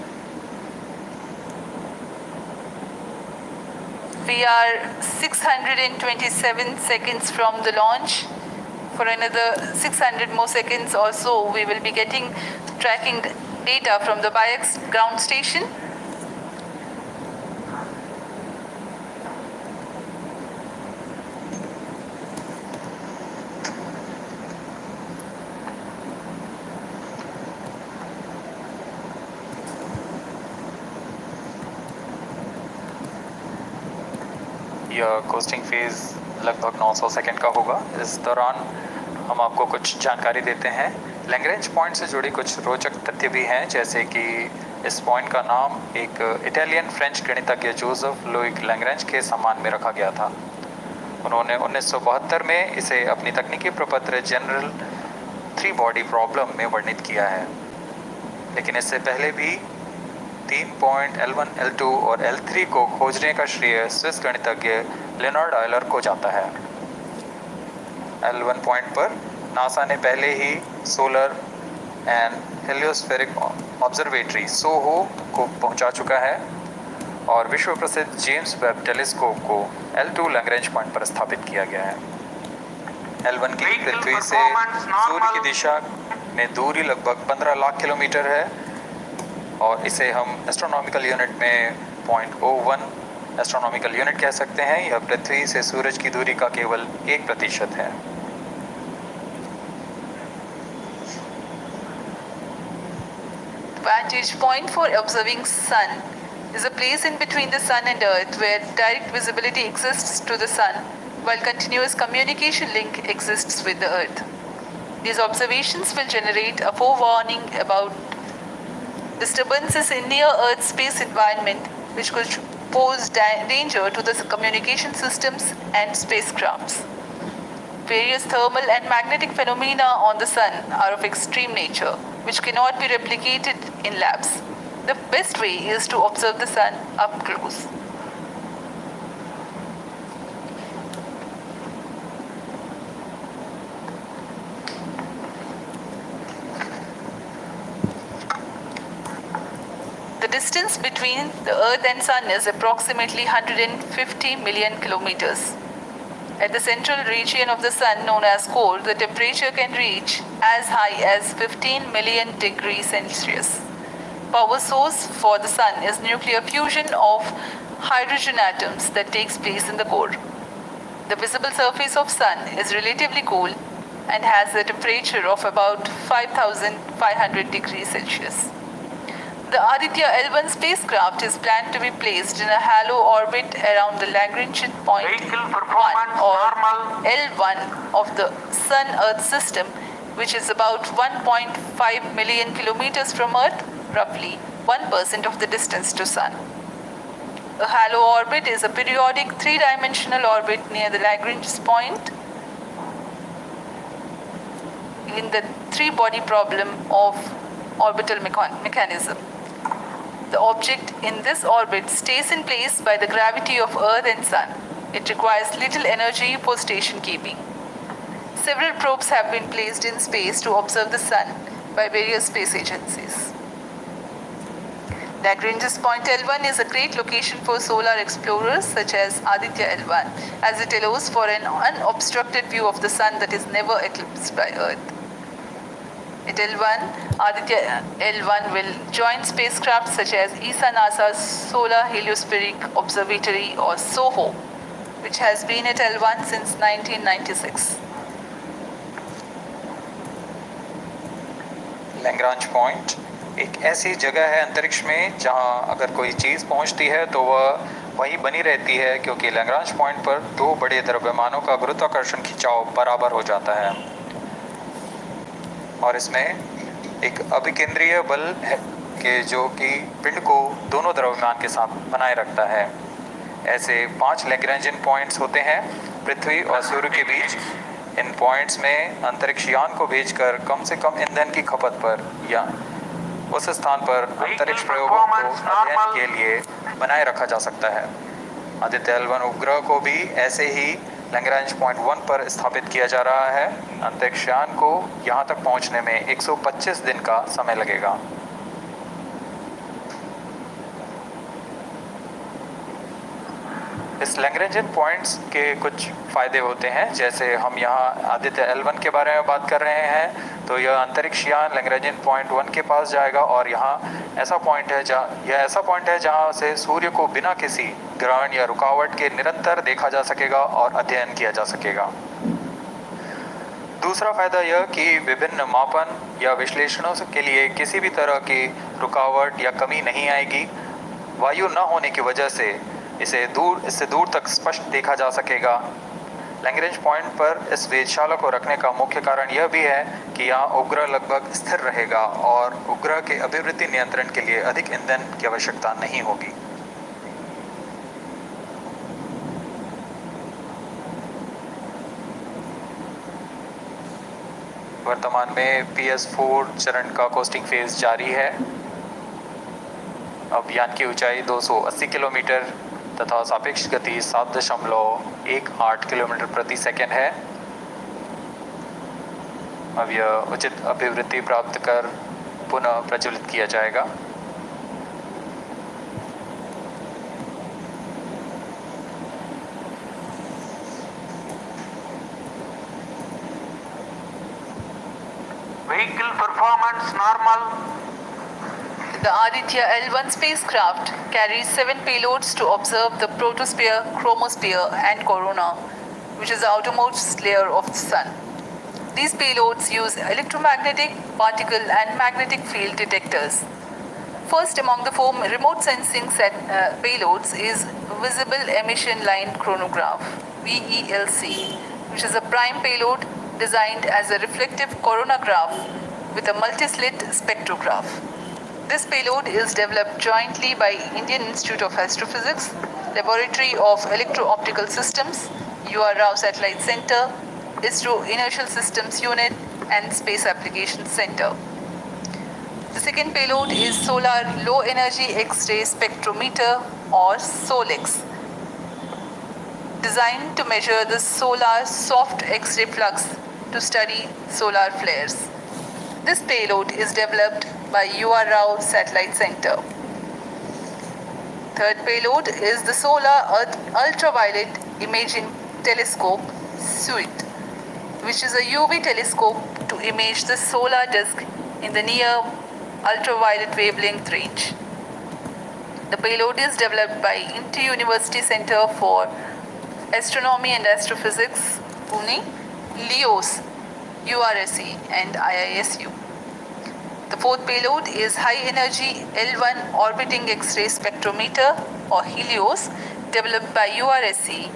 We are 627 seconds from the launch. For another 600 more seconds or so, we will be getting tracking data from the BIAX ground station. यह कोस्टिंग फेज लगभग 900 सेकंड का होगा। इस दौरान हम आपको कुछ जानकारी देते हैं। लैग्रेंज पॉइंट से जुड़ी कुछ रोचक तथ्य भी हैं, जैसे कि इस पॉइंट का नाम एक इटालियन फ्रेंच गणितज्ञ जोसेफ लुइग लैग्रेंज के सम्मान में रखा गया था। उन्होंने 1972 में इसे अपनी तकनीकी प्रपत्र जनरल 3 बॉडी प्रॉब्लम में वर्णित किया है, लेकिन इससे पहले भी 3 पॉइंट L1, L2 और L3 को खोजने का श्रेय स्विस गणितज्ञ लियोनार्ड ऑयलर को जाता है। L1 पॉइंट पर नासा ने पहले ही सोलर एंड हेलियोस्फेरिक ऑब्जर्वेटरी सोहो को पहुंचा चुका है और विश्व प्रसिद्ध जेम्स वेब टेलीस्कोप को L2 लैग्रेंज पॉइंट पर स्थापित किया गया है। L1 की पृथ्वी से सूर्य की दिशा में दूरी लगभग 15 लाख किलोमीटर है। और इसे हम एस्ट्रोनॉमिकल यूनिट में 0.01 एस्ट्रोनॉमिकल यूनिट कह सकते हैं। यह पृथ्वी से सूरज की दूरी का केवल 1% है। Vantage point for observing sun is a place in between the sun and earth where direct visibility exists to the sun while continuous communication link exists with the earth. These observations will generate a forewarning about disturbances in near earth space environment which could pose danger to the communication systems and spacecrafts. Various thermal and magnetic phenomena on the sun are of extreme nature, which cannot be replicated in labs. The best way is to observe the sun up close. The distance between the Earth and Sun is approximately 150 million kilometers. At the central region of the Sun, known as core, the temperature can reach as high as 15 million degrees Celsius. Power source for the Sun is nuclear fusion of hydrogen atoms that takes place in the core. The visible surface of Sun is relatively cool and has a temperature of about 5,500 degrees Celsius. The Aditya L1 spacecraft is planned to be placed in a halo orbit around the Lagrange point Vehicle 1 performance or normal. L1 of the Sun-Earth system, which is about 1.5 million kilometers from Earth, roughly 1% of the distance to Sun. A halo orbit is a periodic three-dimensional orbit near the Lagrange point in the three-body problem of orbital mechanism. The object in this orbit stays in place by the gravity of Earth and Sun. It requires little energy for station keeping. Several probes have been placed in space to observe the Sun by various space agencies. Lagrange's point L1 is a great location for solar explorers such as Aditya L1, as it allows for an unobstructed view of the Sun that is never eclipsed by Earth. At L1, Aditya L1 will join spacecraft such as ESA-NASA's Solar Heliospheric Observatory or SOHO, which has been at L1 since 1996. Lagrange point एक ऐसी जगह है अंतरिक्ष में जहां अगर कोई चीज़ पहुंचती है तो वह वहीं बनी रहती है, क्योंकि लैग्रांज पॉइंट पर दो बड़े द्रव्यमानों का गुरुत्वाकर्षण खिंचाव बराबर हो जाता है और इसमें एक अभिकेंद्रीय बल है कि जो कि पिंड को दोनों द्रव्यमान के साथ बनाए रखता है। ऐसे 5 लैग्रेंजियन पॉइंट्स होते हैं पृथ्वी और सूर्य के बीच। इन पॉइंट्स में अंतरिक्ष यान को भेजकर कम से कम ईंधन की खपत पर या उस स्थान पर अंतरिक्ष प्रयोगों को अध्ययन के लिए बनाए रखा जा सकता है। आदित्य L1 उपग्रह को भी ऐसे ही लैग्रांज पॉइंट 1 पर स्थापित किया जा रहा है। अंतरिक्ष यान को यहाँ तक पहुँचने में 125 दिन का समय लगेगा। इस लैग्रेंजियन पॉइंट्स के कुछ फ़ायदे होते हैं, जैसे हम यहाँ आदित्य L1 के बारे में बात कर रहे हैं तो यह अंतरिक्ष यान लैग्रेंजियन पॉइंट 1 के पास जाएगा और यहाँ ऐसा पॉइंट है जहाँ से सूर्य को बिना किसी ग्रहण या रुकावट के निरंतर देखा जा सकेगा और अध्ययन किया जा सकेगा। दूसरा फायदा यह कि विभिन्न मापन या विश्लेषणों के लिए किसी भी तरह की रुकावट या कमी नहीं आएगी। वायु न होने की वजह से इससे दूर तक स्पष्ट देखा जा सकेगा। लैग्रेंज पॉइंट पर इस वेधशाला को रखने का मुख्य कारण यह भी है कि यहाँ उपग्रह लगभग स्थिर रहेगा और उपग्रह के अभिवृद्धि नियंत्रण के लिए अधिक ईंधन की आवश्यकता नहीं होगी। वर्तमान में PS4 चरण का कोस्टिंग फेज जारी है। अब यान की ऊंचाई 280 किलोमीटर तथा सापेक्ष गति 7.18 किलोमीटर प्रति सेकंड है। अब यह उचित अभिवृद्धि प्राप्त कर पुनः प्रज्वलित किया जाएगा। Vehicle performance normal. The Aditya L1 spacecraft carries 7 payloads to observe the protosphere, chromosphere, and corona, which is the outermost layer of the Sun. These payloads use electromagnetic, particle, and magnetic field detectors. First among the 4 remote sensing payloads is Visible Emission Line Chronograph (VELC), which is a prime payload designed as a reflective coronagraph with a multi-slit spectrograph. This payload is developed jointly by Indian Institute of Astrophysics, Laboratory of Electro-Optical Systems, UR Rao Satellite Center, ISRO Inertial Systems Unit, and Space Applications Center. The second payload is Solar Low Energy X-ray Spectrometer or SOLEX, designed to measure the solar soft X-ray flux to study solar flares. This payload is developed by UR Rao Satellite Center. Third payload is the Solar Ultraviolet Imaging Telescope SUIT, which is a UV telescope to image the solar disk in the near ultraviolet wavelength range. The payload is developed by Inter-University Center for Astronomy and Astrophysics, Pune, LEOS, URSE, and IISU. The fourth payload is High Energy L1 Orbiting X-ray Spectrometer or HELIOS, developed by URSE.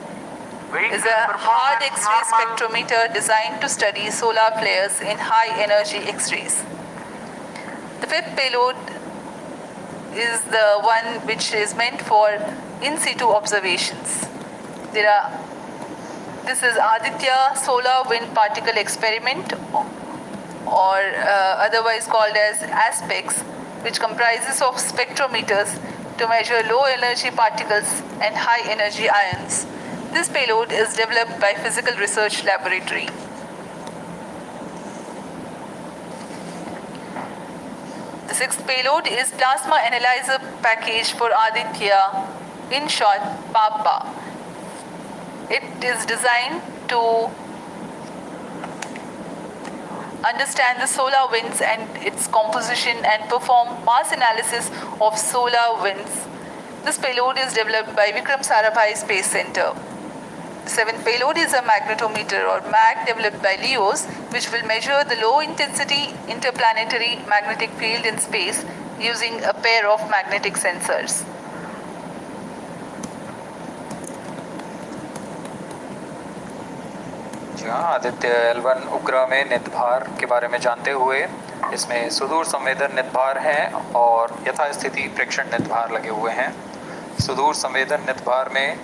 Is a hard X-ray spectrometer designed to study solar flares in high energy X-rays. The fifth payload is the one which is meant for in situ observations. This is Aditya Solar Wind Particle Experiment, or otherwise called as ASPEX, which comprises of spectrometers to measure low energy particles and high energy ions. This payload is developed by Physical Research Laboratory. The sixth payload is Plasma Analyzer Package for Aditya, in short PAPA. It is designed to understand the solar winds and its composition and perform mass analysis of solar winds. This payload is developed by Vikram Sarabhai Space Center. The seventh payload is a magnetometer or MAG developed by LEOS, which will measure the low intensity interplanetary magnetic field in space using a pair of magnetic sensors. Aditya L1 उपग्रह में नितभार के बारे में जानते हुए इसमें सुदूर संवेदन नितभार हैं और यथास्थिति प्रेक्षण नितभार लगे हुए हैं। सुदूर संवेदन नितभार में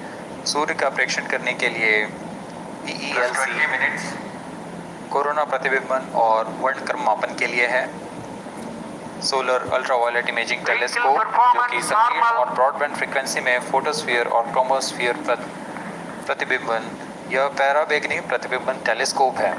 सूर्य का प्रेक्षण करने के लिए EELC कोरोना प्रतिबिंबन और वर्णक्रम मापन के लिए है। सोलर अल्ट्रावायलेट इमेजिंग टेलीस्कोप जो कि संकीर्ण और ब्रॉडबैंड फ्रीक्वेंसी में फोटोस्फीयर और क्रोमोस्फीयर प्रतिबिंबन यह पैराबैंगनी प्रतिबिंबन टेलीस्कोप है।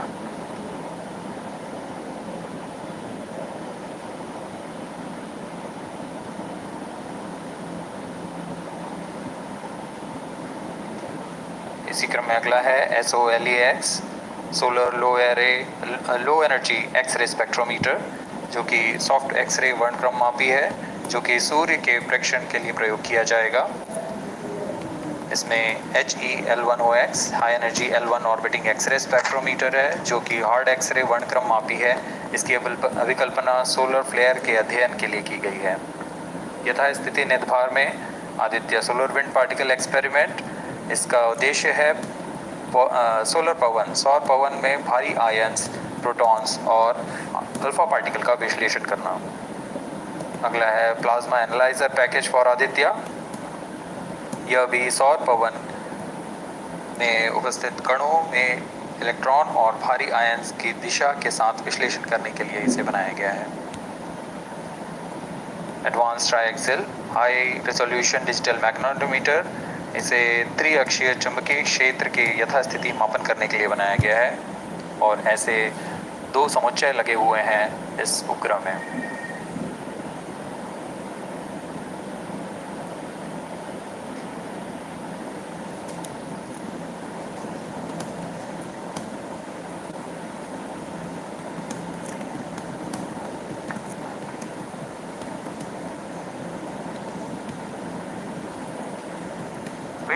इसी क्रम में अगला है SOLEX solar low energy x ray spectrometer, जो कि सॉफ्ट एक्सरे वर्णक्रम मापी है जो कि सूर्य के प्रेक्षण के लिए प्रयोग किया जाएगा। इसमें HEL1OX high energy L1 orbiting x ray spectrometer है जो कि हार्ड एक्सरे वर्णक्रम मापी है। इसकी अभिकल्पना सोलर फ्लेयर के अध्ययन के लिए की गई है। यथास्थिति नितभार में Aditya solar wind particle experiment, इसका उद्देश्य है सोलर पवन सौर पवन में भारी आयंस, प्रोटॉन्स और अल्फा पार्टिकल का विश्लेषण करना। अगला है plasma analyser package for Aditya. यह भी सौर पवन में उपस्थित कणों में इलेक्ट्रॉन और भारी आयंस की दिशा के साथ विश्लेषण करने के लिए इसे बनाया गया है। Advance triaxial high resolution digital magnetometer, इसे त्रिअक्षीय चुंबकीय क्षेत्र के यथास्थिति मापन करने के लिए बनाया गया है और ऐसे 2 समुच्चय लगे हुए हैं इस उपग्रह में।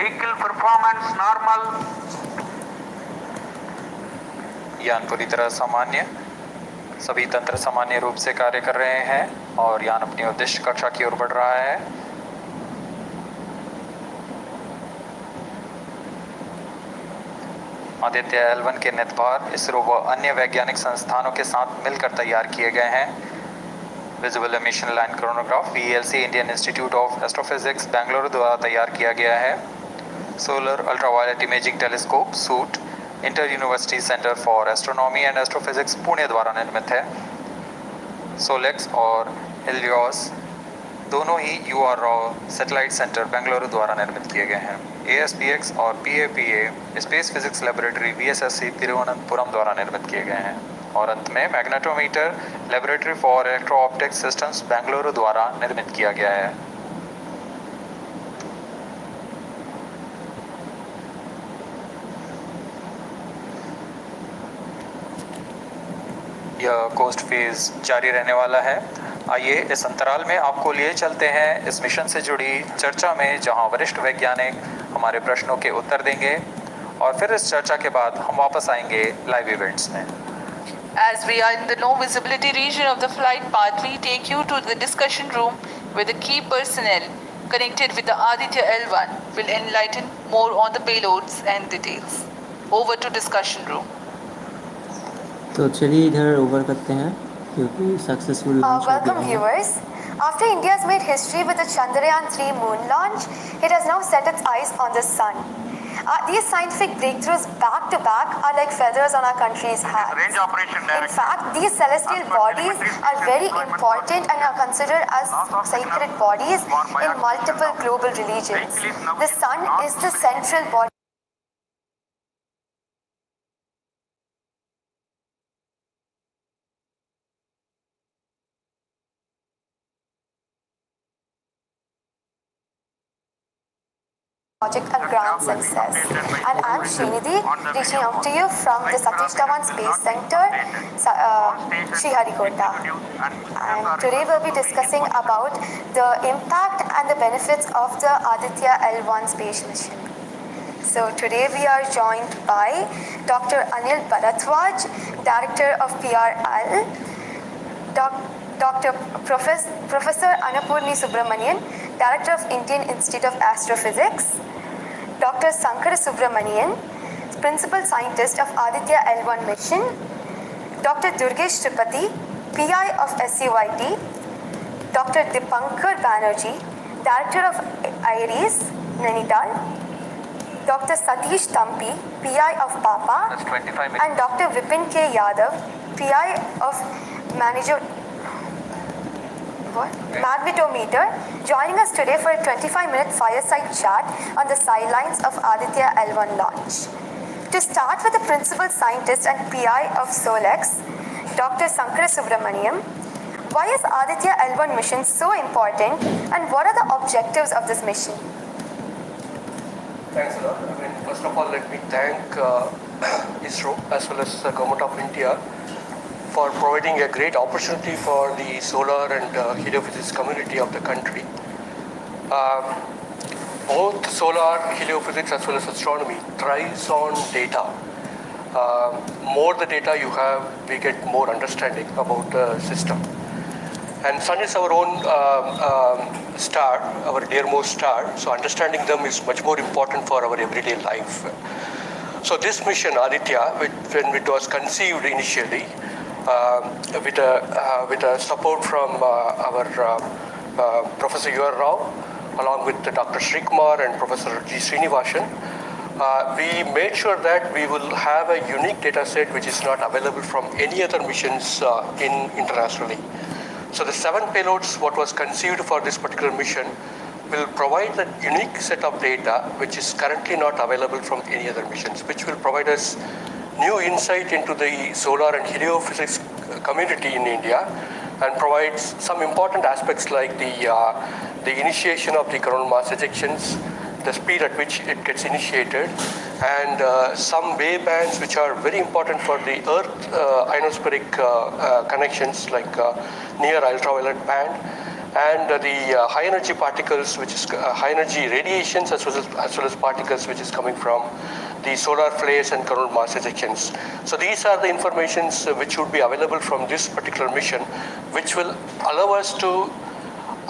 Vehicle performance normal. यान पूरी तरह सामान्य, सभी तंत्र सामान्य रूप से कार्य कर रहे हैं और यान अपनी उद्दिष्ट कक्षा की ओर बढ़ रहा है। आदित्य L1 के नेतृत्व इसरो व अन्य वैज्ञानिक संस्थानों के साथ मिलकर तैयार किए गए हैं। Visual emission line chronograph VLC Indian institute of astrophysics Bengaluru द्वारा तैयार किया गया है। Solar ultraviolet imaging telescope suit inter university centre for astronomy and astrophysics Pune द्वारा निर्मित है। सोलेक्स और हेलियोस दोनों ही URO सैटेलाइट सेंटर बेंगलुरु द्वारा निर्मित किए गए हैं। ASPX और PAPA space physics laboratory VSSC Thiruvananthapuram द्वारा निर्मित किए गए हैं। और अंत में magnetometer laboratory for electro optics systems Bengaluru द्वारा निर्मित किया गया है। यह कोस्ट फेज जारी रहने वाला है। आइए इस अंतराल में आपको लिए चलते हैं इस मिशन से जुड़ी चर्चा में, जहां वरिष्ठ वैज्ञानिक हमारे प्रश्नों के उत्तर देंगे और फिर इस चर्चा के बाद हम वापस आएंगे लाइव इवेंट्स में। As we are in the low visibility region of the flight path, we take you to the discussion room where the key personnel connected with the Aditya L1 will enlighten more on the payloads and details. Over to discussion room. तो चलिए इधर over करते हैं क्योंकि successful launch हो गया Welcome है। viewers. After India's made history with the Chandrayaan-3 moon launch, it has now set its eyes on the sun. These scientific breakthroughs back to back are like feathers on our country's hat. Range operation In direction. fact, these celestial bodies are very important and are considered as sacred bodies in multiple global religions. The sun is the central body. Project and grand success. And I'm Srinidhi, reaching out to you from the Satish Dhawan Space Center, Sriharikota. And today we'll be discussing about the impact and the benefits of the Aditya L1 space mission. So today we are joined by Dr. Anil Bharadwaj, Director of PRL, Professor Annapurni Subramanian, Director of Indian Institute of Astrophysics, Dr. Sankara Subramanian, Principal Scientist of Aditya L1 mission, Dr. Durgesh Tripathi, PI of SUIT, Dr. Dipankar Banerjee, Director of IRIS, Nainital, Dr. Satish Dhawan, PI of PAPA, That's 25 minutes. and Dr. Vipin K. Yadav, PI of Magnetometer, joining us today for a 25-minute fireside chat on the sidelines of Aditya L1 launch. To start with the principal scientist and PI of SOLEX, Dr. Sankara Subramaniam, why is Aditya L1 mission so important and what are the objectives of this mission? Thanks a lot. First of all, let me thank ISRO as well as the Government of India for providing a great opportunity for the solar and heliophysics community of the country. Both solar, heliophysics as well as astronomy thrives on data. More the data you have, we get more understanding about the system. And sun is our own star, our dearmost star, so understanding them is much more important for our everyday life. So this mission, Aditya, when it was conceived initially, with a support from our Professor U.R. Rao, along with Dr. Srikumar and Professor G. Srinivasan, we made sure that we will have a unique data set which is not available from any other missions internationally. So the 7 payloads, what was conceived for this particular mission, will provide a unique set of data which is currently not available from any other missions, which will provide us new insight into the solar and heliophysics community in India and provides some important aspects like the initiation of the coronal mass ejections, the speed at which it gets initiated, and some wave bands which are very important for the Earth ionospheric connections like near ultraviolet band and the high energy particles, which is high energy radiations as well as particles which is coming from the solar flares and coronal mass ejections. So these are the informations which would be available from this particular mission, which will allow us to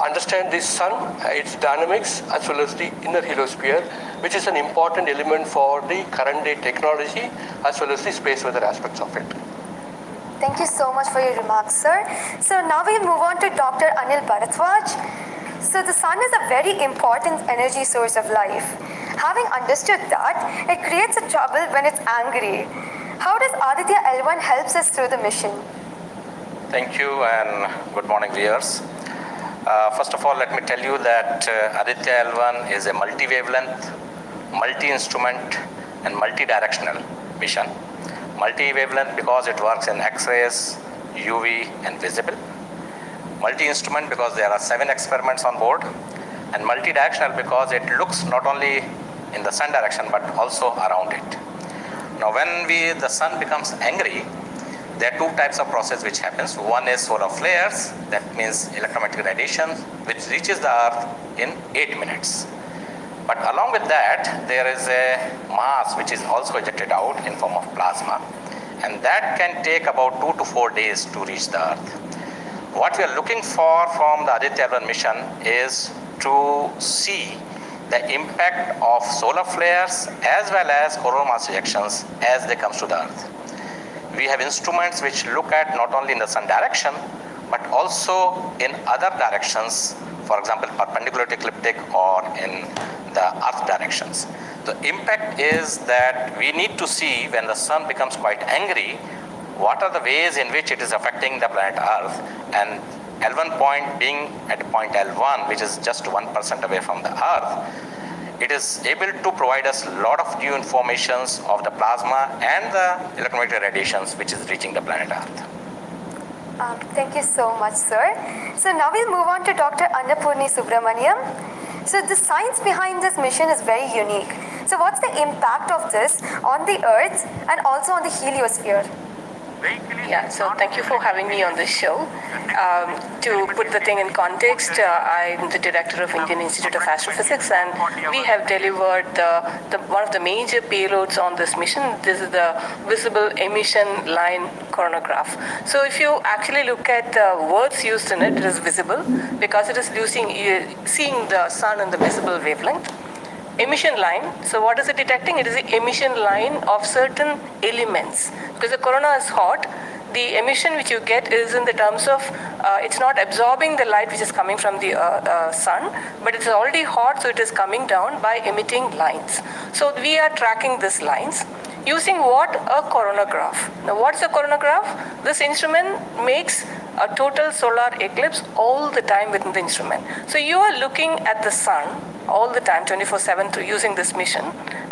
understand the sun, its dynamics, as well as the inner heliosphere, which is an important element for the current day technology as well as the space weather aspects of it. Thank you so much for your remarks, sir. So now we move on to Dr. Anil Bharadwaj. So the sun is a very important energy source of life. Having understood that, it creates a trouble when it's angry. How does Aditya L1 helps us through the mission? Thank you and good morning, viewers. First of all, let me tell you that Aditya L1 is a multi-wavelength, multi-instrument and multi-directional mission. Multi-wavelength because it works in X-rays, UV and visible. Multi-instrument because there are 7 experiments on board. And multi-directional because it looks not only in the sun direction but also around it. Now when the sun becomes angry, there are 2 types of process which happens. One is solar flares, that means electromagnetic radiation, which reaches the earth in 8 minutes. But along with that, there is a mass which is also ejected out in form of plasma. And that can take about 2 to 4 days to reach the earth. What we are looking for from the Aditya L1 mission is to see the impact of solar flares as well as coronal mass ejections as they come to the earth. We have instruments which look at not only in the sun direction but also in other directions, for example perpendicular to ecliptic or in the earth directions. The impact is that we need to see when the sun becomes quite angry, what are the ways in which it is affecting the planet Earth, and L1 point being at point L1, which is just 1% away from the Earth, it is able to provide us a lot of new informations of the plasma and the electromagnetic radiations which is reaching the planet Earth. Thank you so much, sir. So now we'll move on to Dr. Annapurni Subramaniam. So the science behind this mission is very unique. So what's the impact of this on the Earth and also on the heliosphere? Yeah, so thank you for having me on this show. To put the thing in context, I'm the director of Indian Institute of Astrophysics, and we have delivered one of the major payloads on this mission. This is the visible emission line coronagraph. So if you actually look at the words used in it, it is visible because it is seeing the sun in the visible wavelength. Emission line, so what is it detecting? It is the emission line of certain elements. Because the corona is hot, the emission which you get is in the terms of, it's not absorbing the light which is coming from the sun, but it's already hot, so it is coming down by emitting lines. So we are tracking these lines using what? A coronagraph. Now what's a coronagraph? This instrument makes a total solar eclipse all the time within the instrument. So you are looking at the sun all the time, 24/7, through using this mission,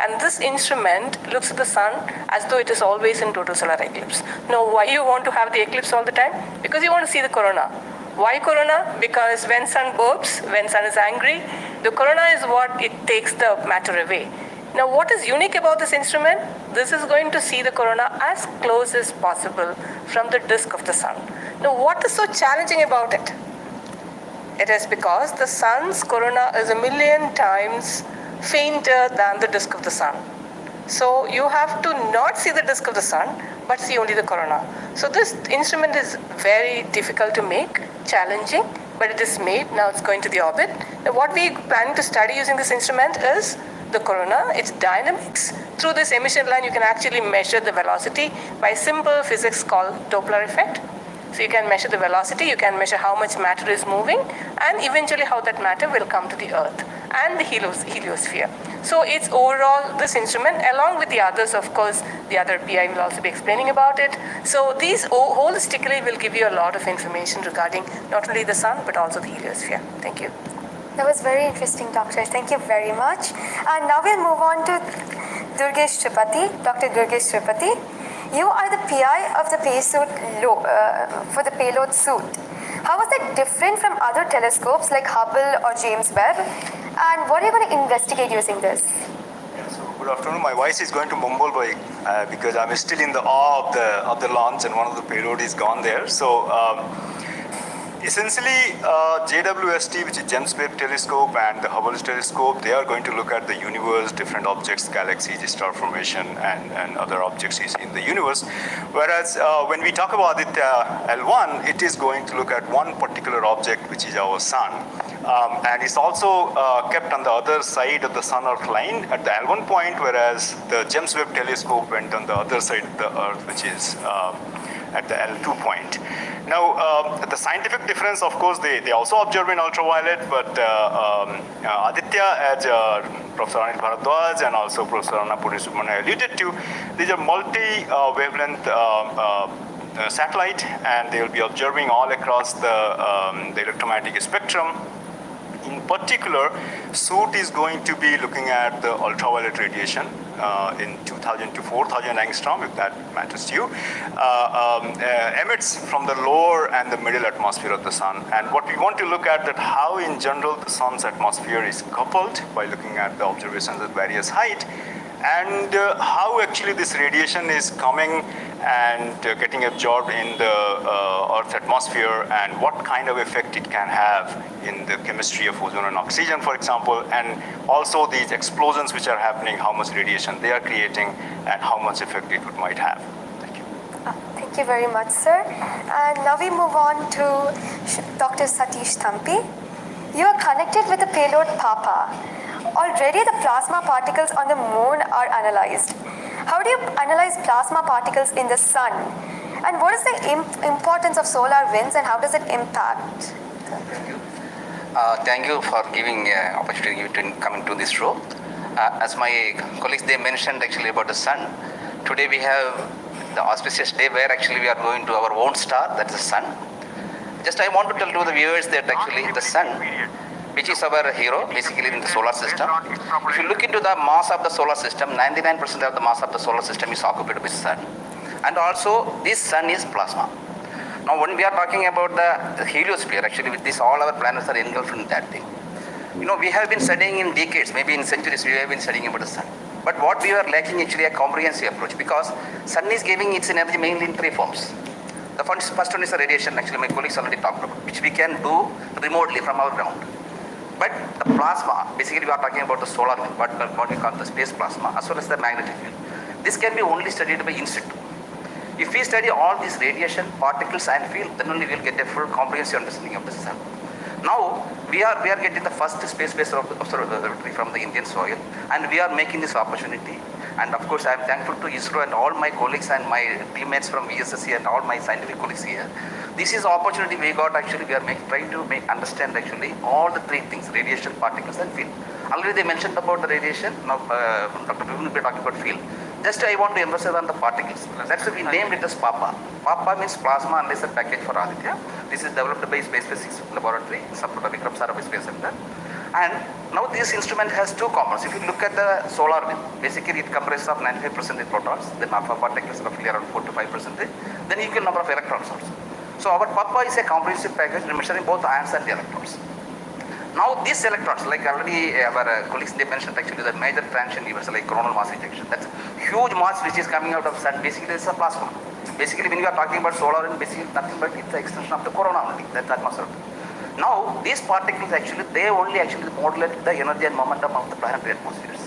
and this instrument looks at the sun as though it is always in total solar eclipse. Now why you want to have the eclipse all the time? Because you want to see the corona. Why corona? Because when sun burps, when sun is angry, the corona is what it takes the matter away. Now what is unique about this instrument? This is going to see the corona as close as possible from the disk of the sun. Now what is so challenging about it? It is because the sun's corona is 1,000,000 times fainter than the disk of the sun. So you have to not see the disk of the sun, but see only the corona. So this instrument is very difficult to make, challenging, but it is made. Now it's going to the orbit. Now what we plan to study using this instrument is the corona, its dynamics. Through this emission line, you can actually measure the velocity by simple physics called Doppler effect. So you can measure the velocity, you can measure how much matter is moving, and eventually how that matter will come to the Earth and the heliosphere. So it's overall this instrument, along with the others, of course, the other PI will also be explaining about it. So these holistically will give you a lot of information regarding not only the sun, but also the heliosphere. Thank you. That was very interesting, Doctor. Thank you very much. And now we'll move on to Durgesh Tripathi, Dr. Durgesh Tripathi. You are the PI of the for the payload suit. How was that different from other telescopes like Hubble or James Webb? And what are you going to investigate using this? So good afternoon. My voice is going to mumble because I'm still in the awe of the launch, and one of the payload is gone there. So essentially, JWST, which is James Webb Telescope, and the Hubble Telescope, they are going to look at the universe, different objects, galaxies, star formation, and other objects in the universe. Whereas when we talk about Aditya L1, it is going to look at one particular object, which is our sun. And it's also kept on the other side of the Sun-Earth line at the L1 point, whereas the James Webb Telescope went on the other side of the Earth, which is at the L2 point. Now, the scientific difference, of course, they also observe in ultraviolet, but Aditya, as Professor Anil Bharadwaj and also Professor Annapurni Subramanian alluded to, these are multi-wavelength satellite, and they will be observing all across the electromagnetic spectrum. In particular, SOOT is going to be looking at the ultraviolet radiation in 2000 to 4000 angstrom, if that matters to you, emits from the lower and the middle atmosphere of the sun. And what we want to look at that how in general the sun's atmosphere is coupled by looking at the observations at various height, and how actually this radiation is coming and getting absorbed in the Earth's atmosphere, and what kind of effect it can have in the chemistry of ozone and oxygen, for example, and also these explosions which are happening, how much radiation they are creating, and how much effect it might have. Thank you. Thank you very much, sir. And now we move on to Dr. Satish Dhawan. You are connected with the payload PAPA. Already the plasma particles on the moon are analyzed. How do you analyze plasma particles in the sun? And what is the importance of solar winds, and how does it impact? Thank you for giving opportunity to come into this show. As my colleagues, they mentioned actually about the sun. Today we have the auspicious day where actually we are going to our own star, that is the sun. Just I want to tell to the viewers that actually the sun, which is our hero basically in the solar system. If you look into the mass of the solar system, 99% of the mass of the solar system is occupied by the sun. And also this sun is plasma. Now when we are talking about the heliosphere, actually with this all our planets are engulfed in that thing. You know, we have been studying in decades, maybe in centuries, we have been studying about the sun. But what we are lacking actually a comprehensive approach, because sun is giving its energy mainly in three forms. The first one is the radiation, actually my colleagues already talked about, which we can do remotely from our ground. But the plasma, basically we are talking about the solar wind, what we call the space plasma, as well as the magnetic field. This can be only studied by in situ. If we study all these radiation, particles and field, then only we will get a full comprehensive understanding of the sun. Now, we are getting the first space-based observatory from the Indian soil, and we are making this opportunity. And of course, I am thankful to ISRO and all my colleagues and my teammates from ISSC and all my scientific colleagues here. This is the opportunity we got actually, we are trying to understand actually all the three things, radiation, particles and field. Already they mentioned about the radiation, now Dr. Bivin will be talking about field. Just I want to emphasize on the particles. That's why we named it as PAPA. PAPA means Plasma Analyzer Package for Aditya. This is developed by Space Physics Laboratory, support of Vikram Sarabhai Space Center. And now this instrument has two components. If you look at the solar wind, basically it comprises of 95% protons, then alpha particles roughly around 4 to 5%, then equal number of electrons also. So our PAPA is a comprehensive package measuring both ions and the electrons. Now these electrons, like already our colleagues they mentioned actually the major transient events like coronal mass ejection. That's huge mass which is coming out of sun. Basically it's a plasma. Basically when we are talking about solar wind, basically nothing but it's the extension of the corona only, that's atmosphere. Now these particles actually, they only actually modulate the energy and momentum of the planetary atmospheres.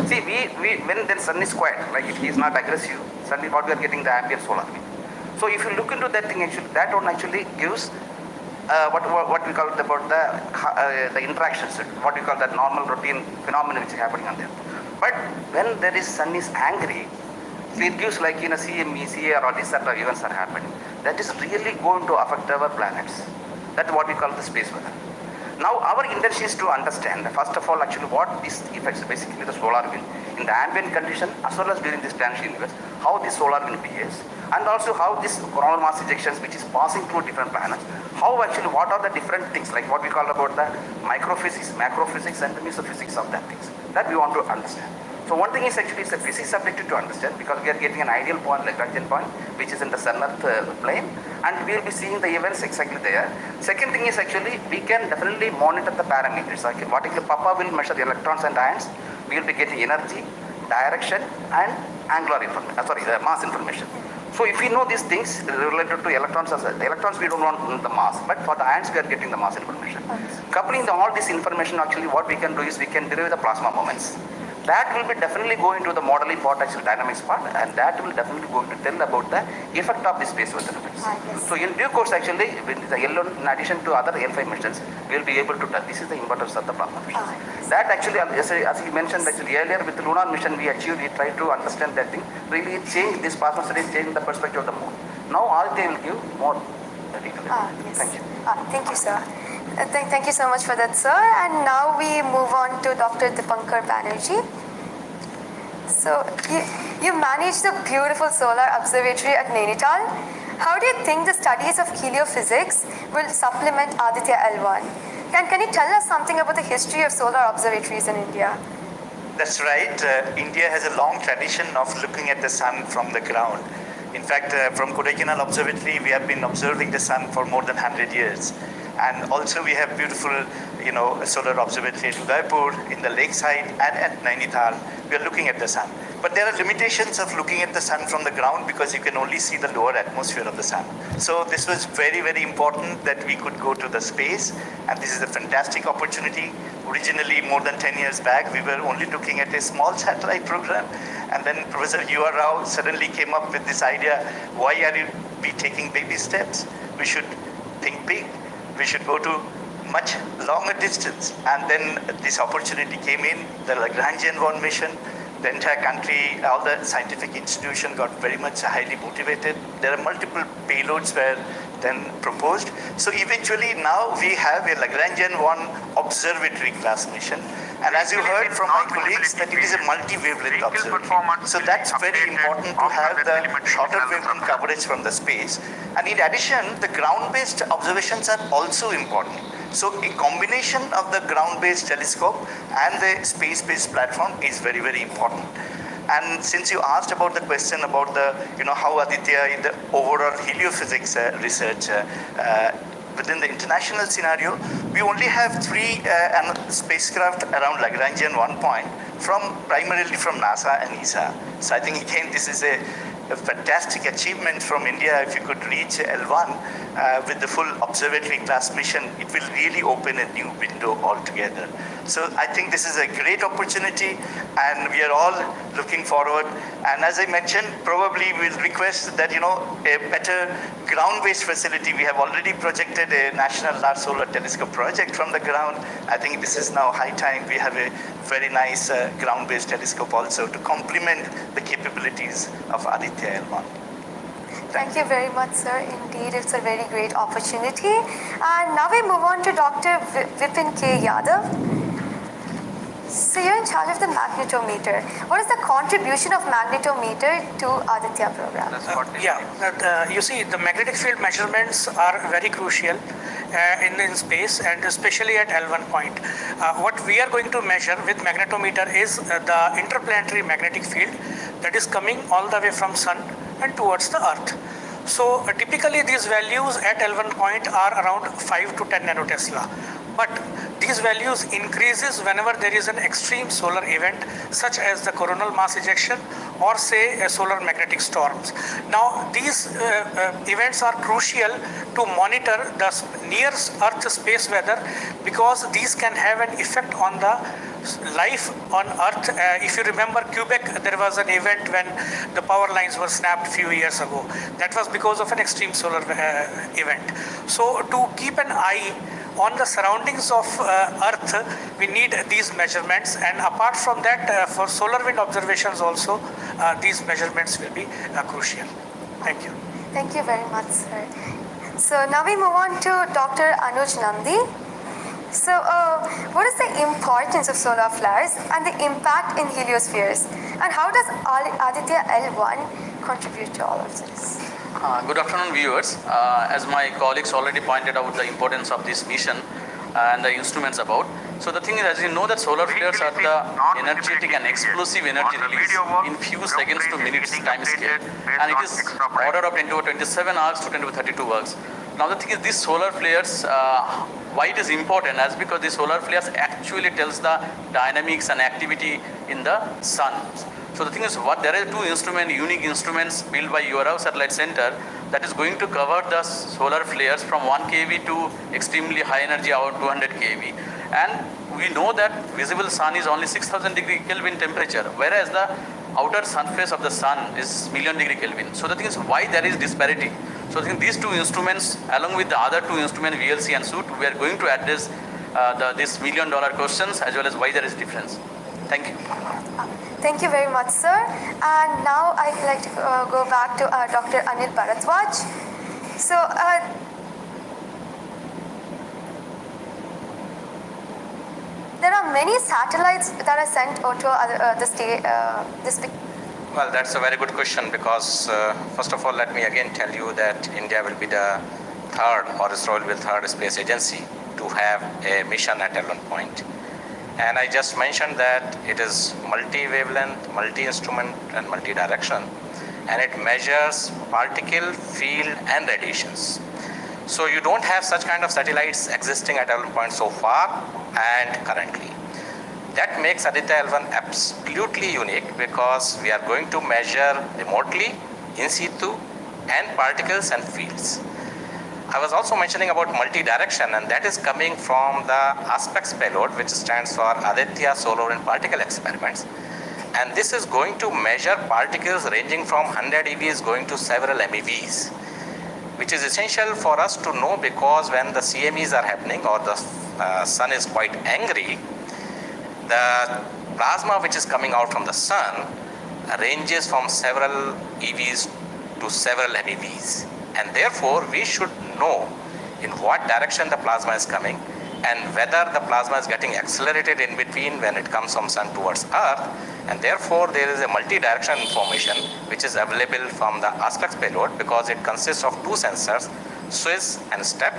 See, when the sun is quiet, like if it is not aggressive, suddenly what we are getting the ambient solar wind. So if you look into that thing actually, that one actually gives what we call it about the interactions, what we call that normal routine phenomenon which is happening on there. But when there is sun is angry, so it gives like in a CME, CAR or these sort of events are happening. That is really going to affect our planets. That's what we call the space weather. Now our intention is to understand first of all actually what these effects, basically the solar wind in the ambient condition as well as during this planetary universe, how this solar wind behaves, and also how this coronal mass ejections which is passing through different planets, how actually what are the different things like what we call about the microphysics, macrophysics and the mesophysics of that things that we want to understand. So one thing is actually it's a physics subject to understand because we are getting an ideal point, Lagrange point, which is in the sun-earth plane, and we will be seeing the events exactly there. Second thing is actually we can definitely monitor the parameters. Like what if the PAPA will measure the electrons and ions, we will be getting energy, direction and angular information, the mass information. So if we know these things related to electrons, the electrons we don't want the mass, but for the ions we are getting the mass information. Coupling all this information, actually what we can do is we can derive the plasma moments. That will be definitely going to the modeling part, actually dynamics part, and that will definitely going to tell about the effect of the space weather effects. So in due course, actually, with the L1, in addition to other L5 missions, we will be able to tell. This is the importance of the plasma missions. That actually, as you mentioned, actually earlier with the lunar mission, we tried to understand that thing. Really change this plasma studies, change the perspective of the moon. Now Aditya will give more detail. Yes. Thank you. Thank you, sir. Thank you so much for that, sir. And now we move on to Dr. Dipankar Banerjee. So, you manage the beautiful solar observatory at Nainital. How do you think the studies of heliophysics will supplement Aditya L1? Can you tell us something about the history of solar observatories in India? That's right. India has a long tradition of looking at the sun from the ground. In fact, from Kodaikanal Observatory, we have been observing the sun for more than 100 years. And also we have beautiful, solar observatory at Udaipur, in the lakeside, and at Nainital. We are looking at the sun. But there are limitations of looking at the sun from the ground because you can only see the lower atmosphere of the sun. So this was very, very important that we could go to the space, and this is a fantastic opportunity. Originally, more than 10 years back, we were only looking at a small satellite program, and then Professor U.R. Rao suddenly came up with this idea, why are you be taking baby steps? We should think big. We should go to much longer distance. And then this opportunity came in, the Lagrange mission. The entire country, all the scientific institutions got very much highly motivated. There are multiple payloads were then proposed. So eventually now we have a Lagrangian 1 observatory class mission. And as you heard from my colleagues, that it is a multi-wavelength observatory. So that's very important to have the shorter wavelength coverage from the space. And in addition, the ground-based observations are also important. So a combination of the ground-based telescope and the space-based platform is very, very important. And since you asked about the question about the, how Aditya in the overall heliophysics research within the international scenario, we only have 3 spacecraft around Lagrangian 1 point primarily from NASA and ESA. So I think again this is a fantastic achievement from India. If you could reach L1 with the full observatory class mission, it will really open a new window altogether. So I think this is a great opportunity and we are all looking forward. And as I mentioned, probably we'll request that, a better ground-based facility. We have already projected a National Large Solar Telescope project from the ground. I think this is now high time we have a very nice ground-based telescope also to complement the capabilities of Aditya L1. Thank you very much, sir. Indeed, it's a very great opportunity. And now we move on to Dr. Vipin K. Yadav. So you're in charge of the magnetometer. What is the contribution of magnetometer to Aditya program? You see, the magnetic field measurements are very crucial in space and especially at L1 point. What we are going to measure with magnetometer is the interplanetary magnetic field that is coming all the way from Sun and towards the Earth. So typically these values at L1 point are around 5 to 10 nanotesla. But these values increases whenever there is an extreme solar event such as the coronal mass ejection or say a solar magnetic storms. Now these events are crucial to monitor the near Earth space weather because these can have an effect on the life on Earth. If you remember Quebec, there was an event when the power lines were snapped a few years ago. That was because of an extreme solar event. So to keep an eye on the surroundings of Earth, we need these measurements, and apart from that, for solar wind observations also, these measurements will be crucial. Thank you. Thank you very much, sir. So now we move on to Dr. Anuj Nandi. So what is the importance of solar flares and the impact in heliospheres, and how does Aditya L1 contribute to all of this? Good afternoon, viewers. As my colleagues already pointed out the importance of this mission and the instruments about. So the thing is, as you know, that solar flares are the energetic and explosive energy release in few seconds to minutes time scale. And it is order of 10 to 27 arcs to 10 to 32 arcs. Now the thing is, these solar flares, why it is important as because the solar flares actually tells the dynamics and activity in the sun. So the thing is, there are two unique instruments built by URAO Satellite Center that is going to cover the solar flares from 1 kV to extremely high energy, about 200 kV. And we know that visible sun is only 6000 degree Kelvin temperature, whereas the outer surface of the sun is million degree Kelvin. So the thing is, why there is disparity? So I think these two instruments, along with the other two instruments, VLC and SUIT, we are going to address this $1 million questions as well as why there is difference. Thank you. Thank you very much, sir. And now I'd like to go back to Dr. Anil Bharadwaj. So, there are many satellites that are sent to this big. Well, that's a very good question because first of all, let me again tell you that India will be the third, or ISRO will be the third space agency to have a mission at L1 point. And I just mentioned that it is multi-wavelength, multi-instrument and multi-direction, and it measures particle, field and radiations. So you don't have such kind of satellites existing at L1 point so far and currently. That makes Aditya L1 absolutely unique because we are going to measure remotely, in situ and particles and fields. I was also mentioning about multi-direction, and that is coming from the aspects payload, which stands for Aditya Solar and Particle Experiments. And this is going to measure particles ranging from 100 EVs going to several MeVs, which is essential for us to know because when the CMEs are happening or the sun is quite angry, the plasma which is coming out from the sun ranges from several EVs to several MeVs. And therefore, we should know in what direction the plasma is coming and whether the plasma is getting accelerated in between when it comes from sun towards earth. And therefore, there is a multi-direction information which is available from the aspects payload because it consists of two sensors, Swiss and STEP,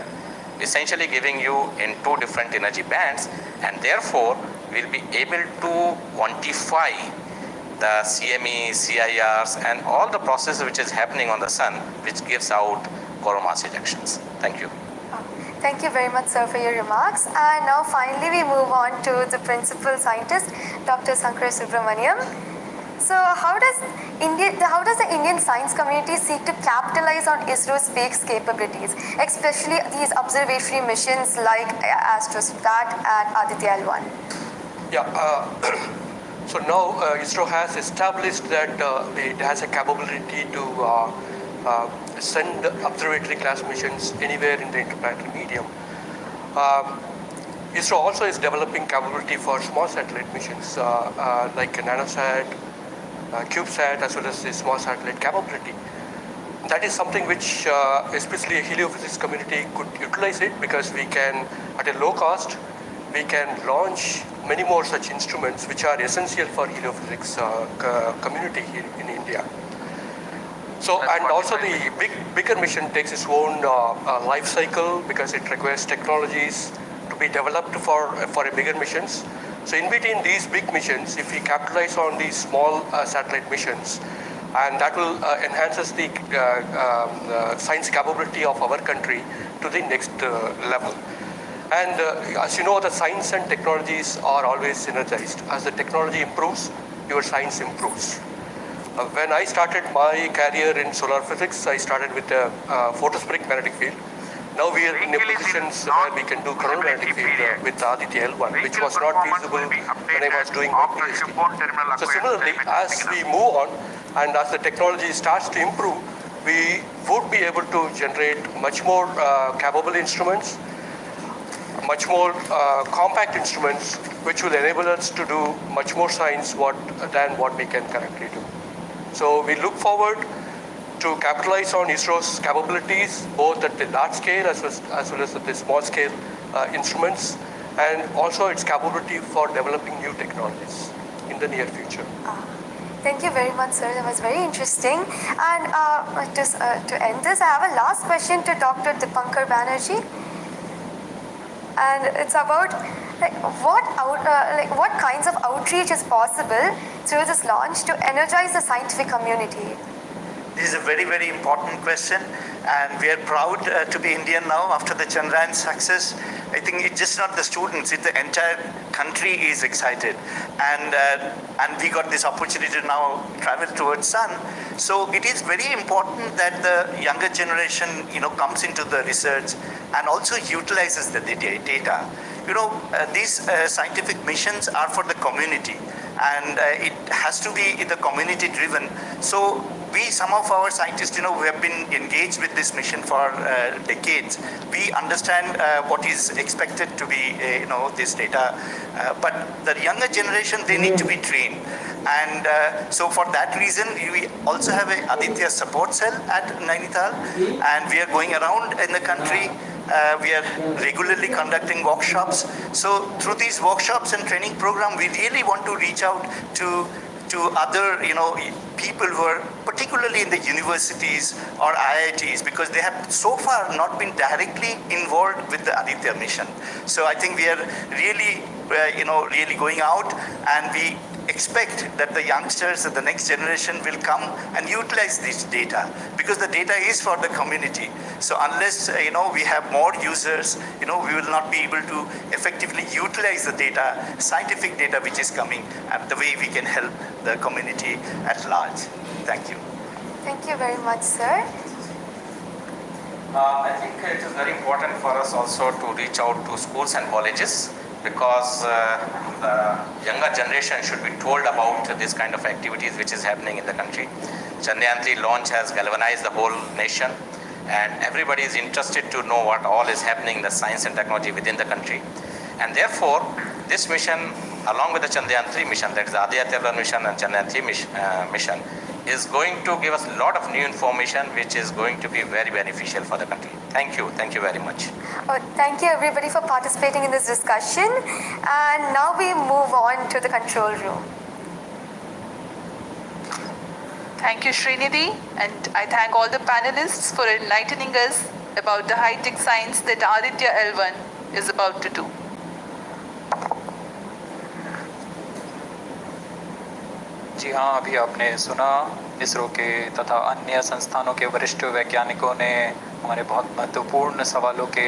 essentially giving you in two different energy bands, and therefore we'll be able to quantify the CME, CIRs and all the processes which is happening on the sun, which gives out coronal mass ejections. Thank you. Thank you very much, sir, for your remarks. And now finally we move on to the principal scientist, Dr. Sankara Subramaniam. So how does the Indian science community seek to capitalize on ISRO's space capabilities, especially these observatory missions like AstroSat and Aditya L1? Yeah. So now ISRO has established that it has a capability to send observatory class missions anywhere in the interplanetary medium. ISRO also is developing capability for small satellite missions like NanoSat, CubeSat, as well as the small satellite capability. That is something which especially a heliophysics community could utilize it because we can, at a low cost, we can launch many more such instruments which are essential for heliophysics community here in India. So, and also the bigger mission takes its own life cycle because it requires technologies to be developed for a bigger missions. So in between these big missions, if we capitalize on these small satellite missions, and that will enhances the science capability of our country to the next level. And as you know, the science and technologies are always synergized. As the technology improves, your science improves. When I started my career in solar physics, I started with a photospheric magnetic field. Now we are in a position where we can do coronal magnetic field with Aditya L1, which was not feasible when I was doing my PhD. So similarly, as we move on and as the technology starts to improve, we would be able to generate much more capable instruments, much more compact instruments, which will enable us to do much more science than what we can currently do. So we look forward to capitalize on ISRO's capabilities, both at the large scale as well as at the small scale instruments, and also its capability for developing new technologies in the near future. Thank you very much, sir. That was very interesting. And to end this, I have a last question to Dr. Dipankar Banerjee. And it's about what kinds of outreach is possible through this launch to energize the scientific community? This is a very, very important question, and we are proud to be Indian now after the Chandrayaan success. I think it's just not the students, it's the entire country is excited, and we got this opportunity to now travel towards sun. So it is very important that the younger generation, comes into the research and also utilizes the data. These scientific missions are for the community, and it has to be the community driven. So some of our scientists, who have been engaged with this mission for decades, we understand what is expected to be, this data. But the younger generation, they need to be trained. And so for that reason, we also have a Aditya support cell at Nainital, and we are going around in the country. We are regularly conducting workshops. So through these workshops and training program, we really want to reach out to other, people who are particularly in the universities or IITs, because they have so far not been directly involved with the Aditya mission. So I think we are really, really going out, and we expect that the youngsters of the next generation will come and utilize this data, because the data is for the community. So unless we have more users, we will not be able to effectively utilize the data, scientific data which is coming, and the way we can help the community at large. Thank you. Thank you very much, sir. I think it is very important for us also to reach out to schools and colleges, because the younger generation should be told about this kind of activities which is happening in the country. Chandrayaan-3 launch has galvanized the whole nation, and everybody is interested to know what all is happening in the science and technology within the country. And therefore, this mission, along with the Chandrayaan-3 mission, that is the Aditya L1 mission and Chandrayaan-3 mission, is going to give us a lot of new information which is going to be very beneficial for the country. Thank you very much. Thank you everybody for participating in this discussion, and now we move on to the control room. Thank you, Srinidhi, and I thank all the panelists for enlightening us about the high-tech science that Aditya L1 is about to do. जी हाँ, अभी आपने सुना इसरो के तथा अन्य संस्थानों के वरिष्ठ वैज्ञानिकों ने हमारे बहुत महत्वपूर्ण सवालों के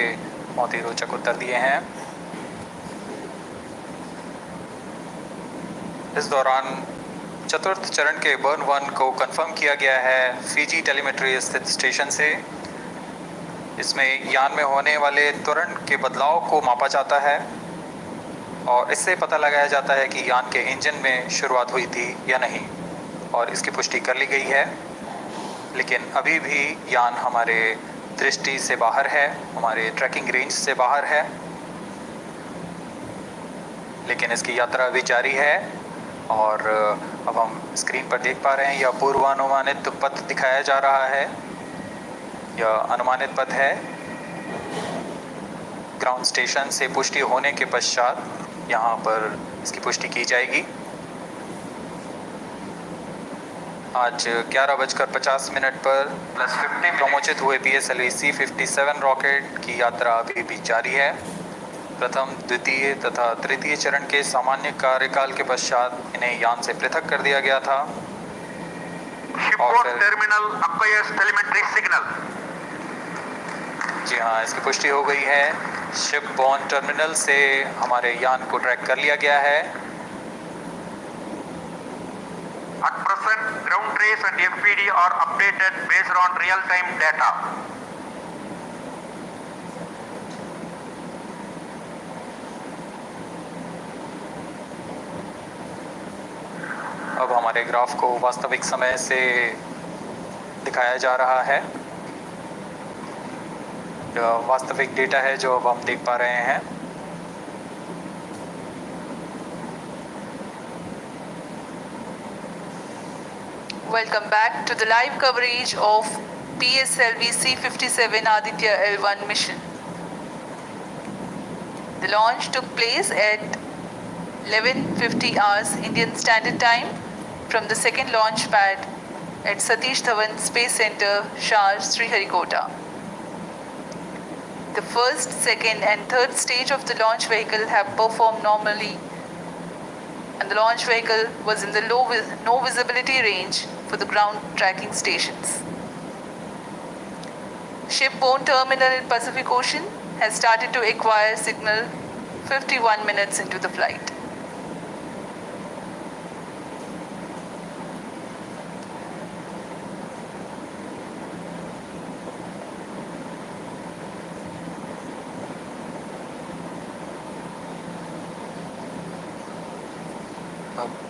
बहुत ही रोचक उत्तर दिए हैं। इस दौरान चतुर्थ चरण के बर्न 1 को कंफर्म किया गया है फिजी टेलीमेट्री स्थित स्टेशन से। इसमें यान में होने वाले त्वरण के बदलाव को मापा जाता है, और इससे पता लगाया जाता है कि यान के इंजन में शुरुआत हुई थी या नहीं, और इसकी पुष्टि कर ली गई है। लेकिन अभी भी यान हमारे दृष्टि से बाहर है, हमारे ट्रैकिंग रेंज से बाहर है, लेकिन इसकी यात्रा अभी जारी है। और अब हम स्क्रीन पर देख पा रहे हैं, यह पूर्वानुमानित पथ दिखाया जा रहा है। यह अनुमानित पथ है। ग्राउंड स्टेशन से पुष्टि होने के पश्चात यहाँ पर इसकी पुष्टि की जाएगी। आज 11:50 पर प्रमोचित हुए PSLV-C57 रॉकेट की यात्रा अभी भी जारी है। प्रथम, द्वितीय तथा तृतीय चरण के सामान्य कार्यकाल के पश्चात इन्हें यान से पृथक कर दिया गया था। Terminal acquires telemetry signal. जी हाँ, इसकी पुष्टि हो गई है। शिप बोर्न टर्मिनल से हमारे यान को ट्रैक कर लिया गया है। At present, ground trace and FPD are updated based on real-time data. अब हमारे ग्राफ को वास्तविक समय से दिखाया जा रहा है। वास्तविक डेटा है जो अब हम देख पा रहे हैं। Welcome back to the live coverage of PSLV-C57 Aditya L1 mission. The launch took place at 11:50 hours Indian Standard Time from the second launch pad at Satish Dhawan Space Center, SHAR, Sriharikota. The first, second and third stage of the launch vehicle have performed normally, and the launch vehicle was in the no visibility range for the ground tracking stations. Shipborne terminal in Pacific Ocean has started to acquire signal 51 minutes into the flight.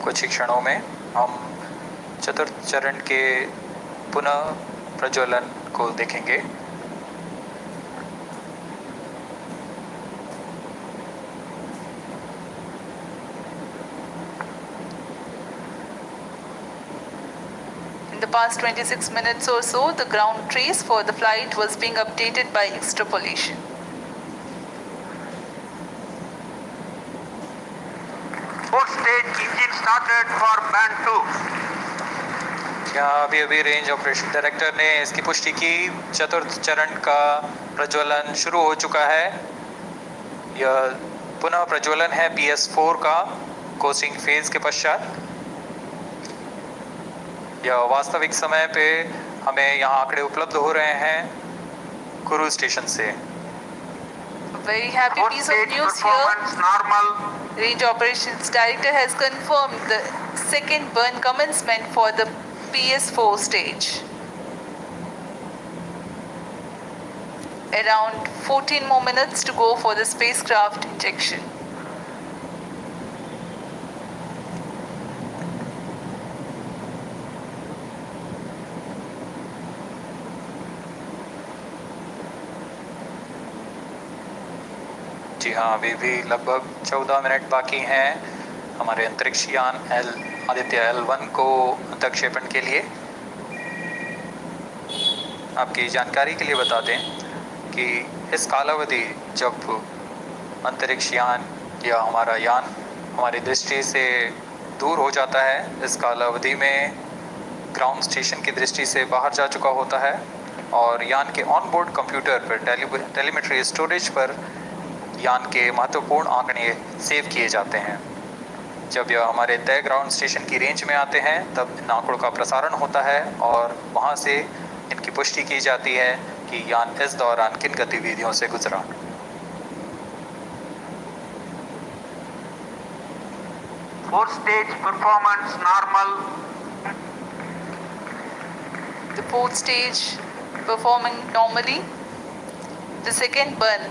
कुछ ही क्षणों में हम चतुर्थ चरण के पुनः प्रज्वलन को देखेंगे। In the past 26 minutes or so, the ground trace for the flight was being updated by extrapolation. Fourth stage engine started for band 2. यहाँ अभी रेंज ऑपरेशन डायरेक्टर ने इसकी पुष्टि की, चतुर्थ चरण का प्रज्वलन शुरू हो चुका है। यह पुनः प्रज्वलन है PS4 का कोस्टिंग फेज के पश्चात। यह वास्तविक समय पे हमें यहाँ आंकड़े उपलब्ध हो रहे हैं क्रूज स्टेशन से। Very happy piece of news here. Range Operations Director has confirmed the second burn commencement for the PS4 stage. Around 14 more minutes to go for the spacecraft injection. जी हाँ, अभी भी लगभग 14 मिनट बाकी हैं हमारे अंतरिक्ष यान आदित्य L1 को अंतक्षेपण के लिए। आपकी जानकारी के लिए बता दें कि इस कालावधि जब अंतरिक्ष यान या हमारा यान हमारी दृष्टि से दूर हो जाता है, इस कालावधि में ग्राउंड स्टेशन की दृष्टि से बाहर जा चुका होता है और यान के ऑनबोर्ड कंप्यूटर पर टेलीमेट्री स्टोरेज पर यान के महत्वपूर्ण आंकड़े सेव किए जाते हैं। जब यह हमारे तय ग्राउंड स्टेशन की रेंज में आते हैं तब इन आंकड़ों का प्रसारण होता है और वहां से इनकी पुष्टि की जाती है कि यान इस दौरान किन गतिविधियों से गुजरा। Fourth stage performance normal. The fourth stage performing normally. The second burn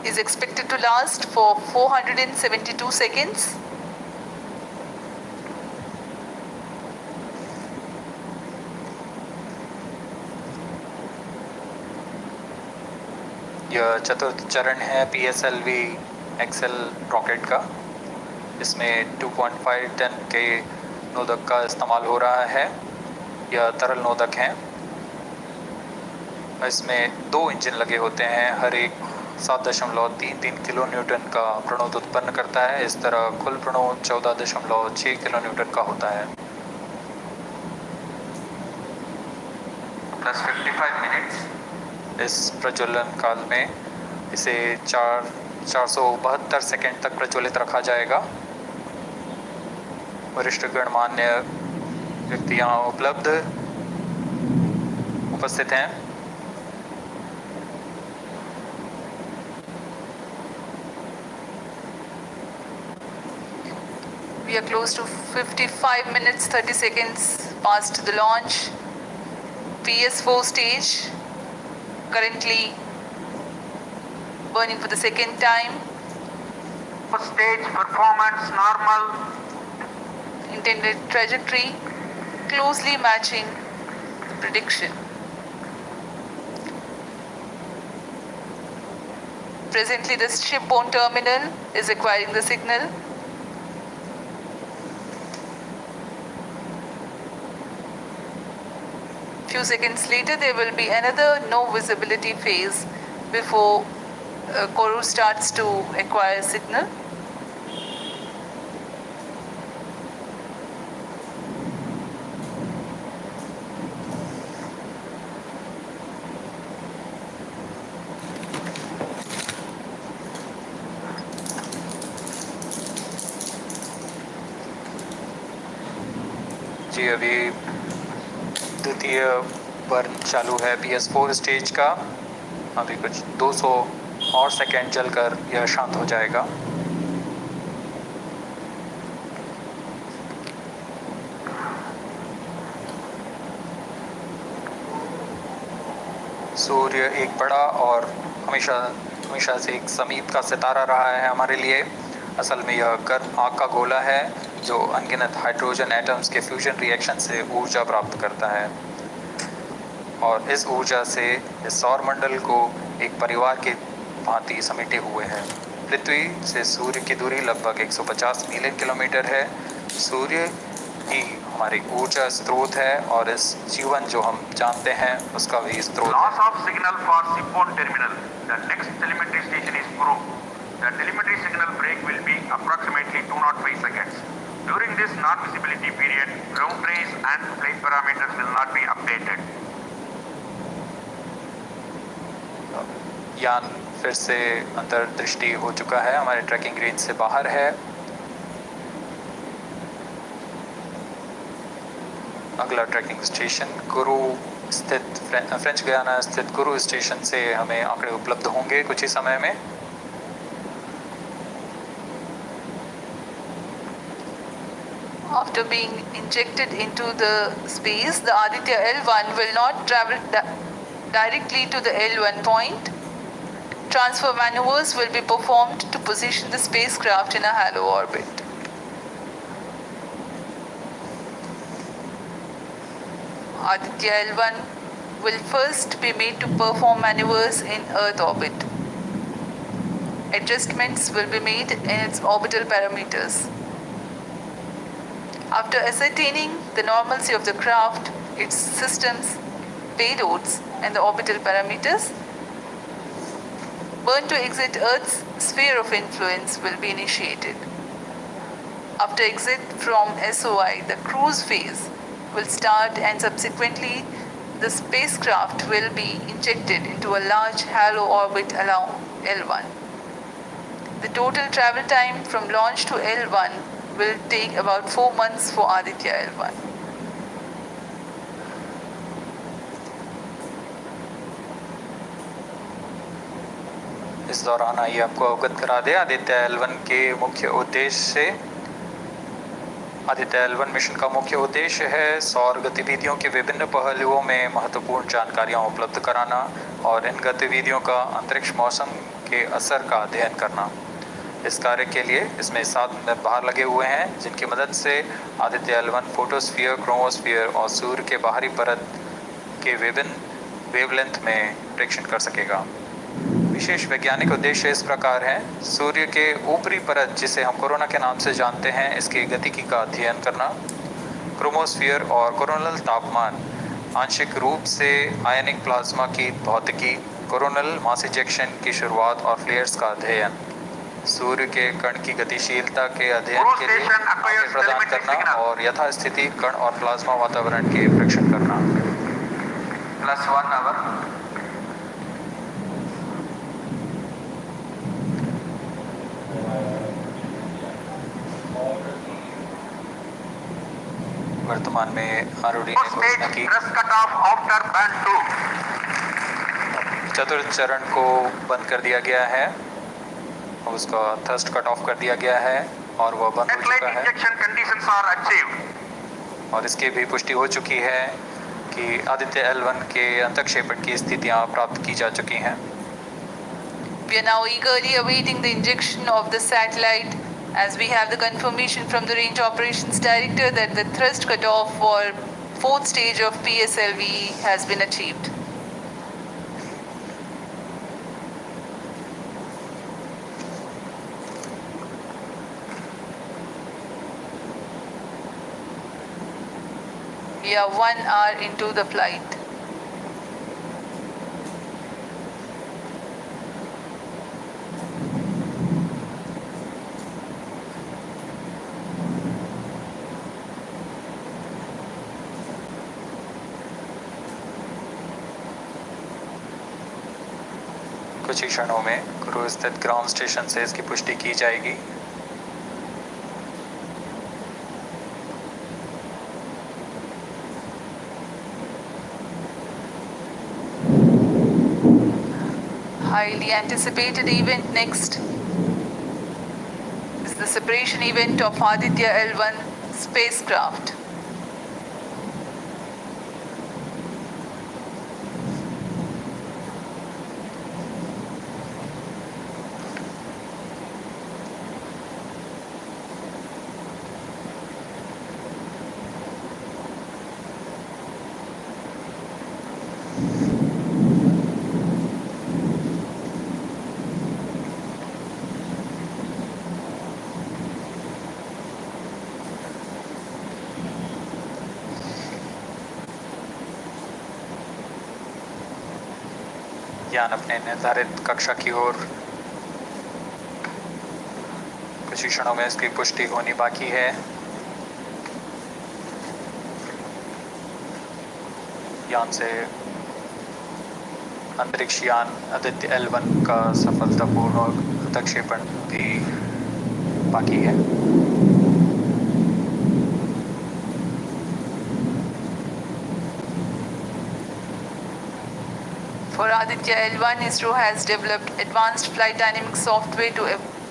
is expected to last for 472 seconds. यह चतुर्थ चरण है PSLV-XL रॉकेट का। इसमें 2.5 टन के नोदक का इस्तेमाल हो रहा है। यह तरल नोदक हैं। इसमें 2 इंजन लगे होते हैं, हर एक 7.33 किलो न्यूटन का प्रणोद उत्पन्न करता है। इस तरह कुल प्रणोद 14.6 किलो न्यूटन का होता है। Plus 55 minutes. इस प्रज्वलन काल में इसे 472 सेकंड तक प्रज्वलित रखा जाएगा। वरिष्ठ गणमान्य व्यक्ति यहाँ उपस्थित हैं। We are close to 55 minutes 30 seconds past the launch. PS4 stage currently burning for the second time. First stage performance normal. Intended trajectory closely matching the prediction. Presently the shipborne terminal is acquiring the signal. Few seconds later there will be another no visibility phase before Koru starts to acquire signal. जी अभी द्वितीय burn चालू है PS4 stage का। अभी कुछ 200 और second जलकर यह शांत हो जाएगा। सूर्य एक बड़ा और हमेशा से एक समीप का सितारा रहा है हमारे लिए। असल में यह गर्म आग का गोला है जो अनगिनत हाइड्रोजन एटम्स के फ्यूजन रिएक्शन से ऊर्जा प्राप्त करता है और इस ऊर्जा से इस सौर मंडल को एक परिवार की भांति समेटे हुए है। पृथ्वी से सूर्य की दूरी लगभग 150 मिलियन किलोमीटर है। सूर्य ही हमारी ऊर्जा स्रोत है और इस जीवन जो हम जानते हैं उसका भी स्रोत है। Loss of signal for shipborne terminal. The next telemetry station is Kuru. The telemetry signal break will be approximately 205 seconds. During this non-visibility period, ground trace and flight parameters will not be updated. यान फिर से अंतर्दृष्टि हो चुका है, हमारे trekking range से बाहर है। अगला ट्रैकिंग स्टेशन कुरु स्थित फ्रेंच गयाना स्थित कुरु स्टेशन से हमें आंकड़े उपलब्ध होंगे कुछ ही समय में। After being injected into the space, the Aditya L1 will not travel directly to the L1 point. Transfer maneuvers will be performed to position the spacecraft in a halo orbit. Aditya L1 will first be made to perform maneuvers in Earth orbit. Adjustments will be made in its orbital parameters. After ascertaining the normalcy of the craft, its systems, payloads, and the orbital parameters, burn to exit Earth's sphere of influence will be initiated. After exit from SOI, the cruise phase will start and subsequently the spacecraft will be injected into a large halo orbit along L1. The total travel time from launch to L1 will take about 4 months for Aditya L1. इस दौरान आइए आपको अवगत करा दें Aditya L1 के मुख्य उद्देश्य से। आदित्य L1 मिशन का मुख्य उद्देश्य है सौर गतिविधियों के विभिन्न पहलुओं में महत्वपूर्ण जानकारियां उपलब्ध कराना और इन गतिविधियों का अंतरिक्ष मौसम के असर का अध्ययन करना। इस कार्य के लिए इसमें 7 बाहर लगे हुए हैं जिनकी मदद से आदित्य L1 फोटोस्फीयर, क्रोमोस्फीयर और सूर्य के बाहरी परत के विभिन्न वेवलेंथ में प्रेक्षण कर सकेगा। विशेष वैज्ञानिक उद्देश्य इस प्रकार है: सूर्य के ऊपरी परत जिसे हम कोरोना के नाम से जानते हैं, इसकी गतिकी का अध्ययन करना। क्रोमोस्फीयर और कोरोनल तापमान, आंशिक रूप से आयनिक प्लाज्मा की भौतिकी, कोरोनल मास इजेक्शन की शुरुआत और फ्लेयर्स का अध्ययन। सूर्य के कण की गतिशीलता के अध्ययन के लिए आंकड़े प्रदान करना और यथास्थिति कण और प्लाज्मा वातावरण के परीक्षण करना। +1 hour. वर्तमान में आरओडी ने घोषणा की चतुर्थ चरण को बंद कर दिया गया है, उसका थ्रस्ट कट ऑफ कर दिया गया है और वह बंद हो चुका है। और इसकी भी पुष्टि हो चुकी है कि आदित्य L1 के अंतक्षेपण की स्थितियां प्राप्त की जा चुकी हैं। We are now eagerly awaiting the injection of the satellite as we have the confirmation from the Range Operations Director that the thrust cutoff for 4th stage of PSLV has been achieved. We are 1 hour into the flight. कुछ ही क्षणों में कुरु स्थित ground station से इसकी पुष्टि की जाएगी। highly anticipated event next is the separation event of Aditya L1 spacecraft. यान अपने निर्धारित कक्षा की ओर कुछ ही क्षणों में इसकी पुष्टि होनी बाकी है। यान से अंतरिक्ष यान आदित्य L1 का सफलतापूर्ण प्रक्षेपण भी बाकी है। For Aditya L1, ISRO has developed advanced flight dynamic software to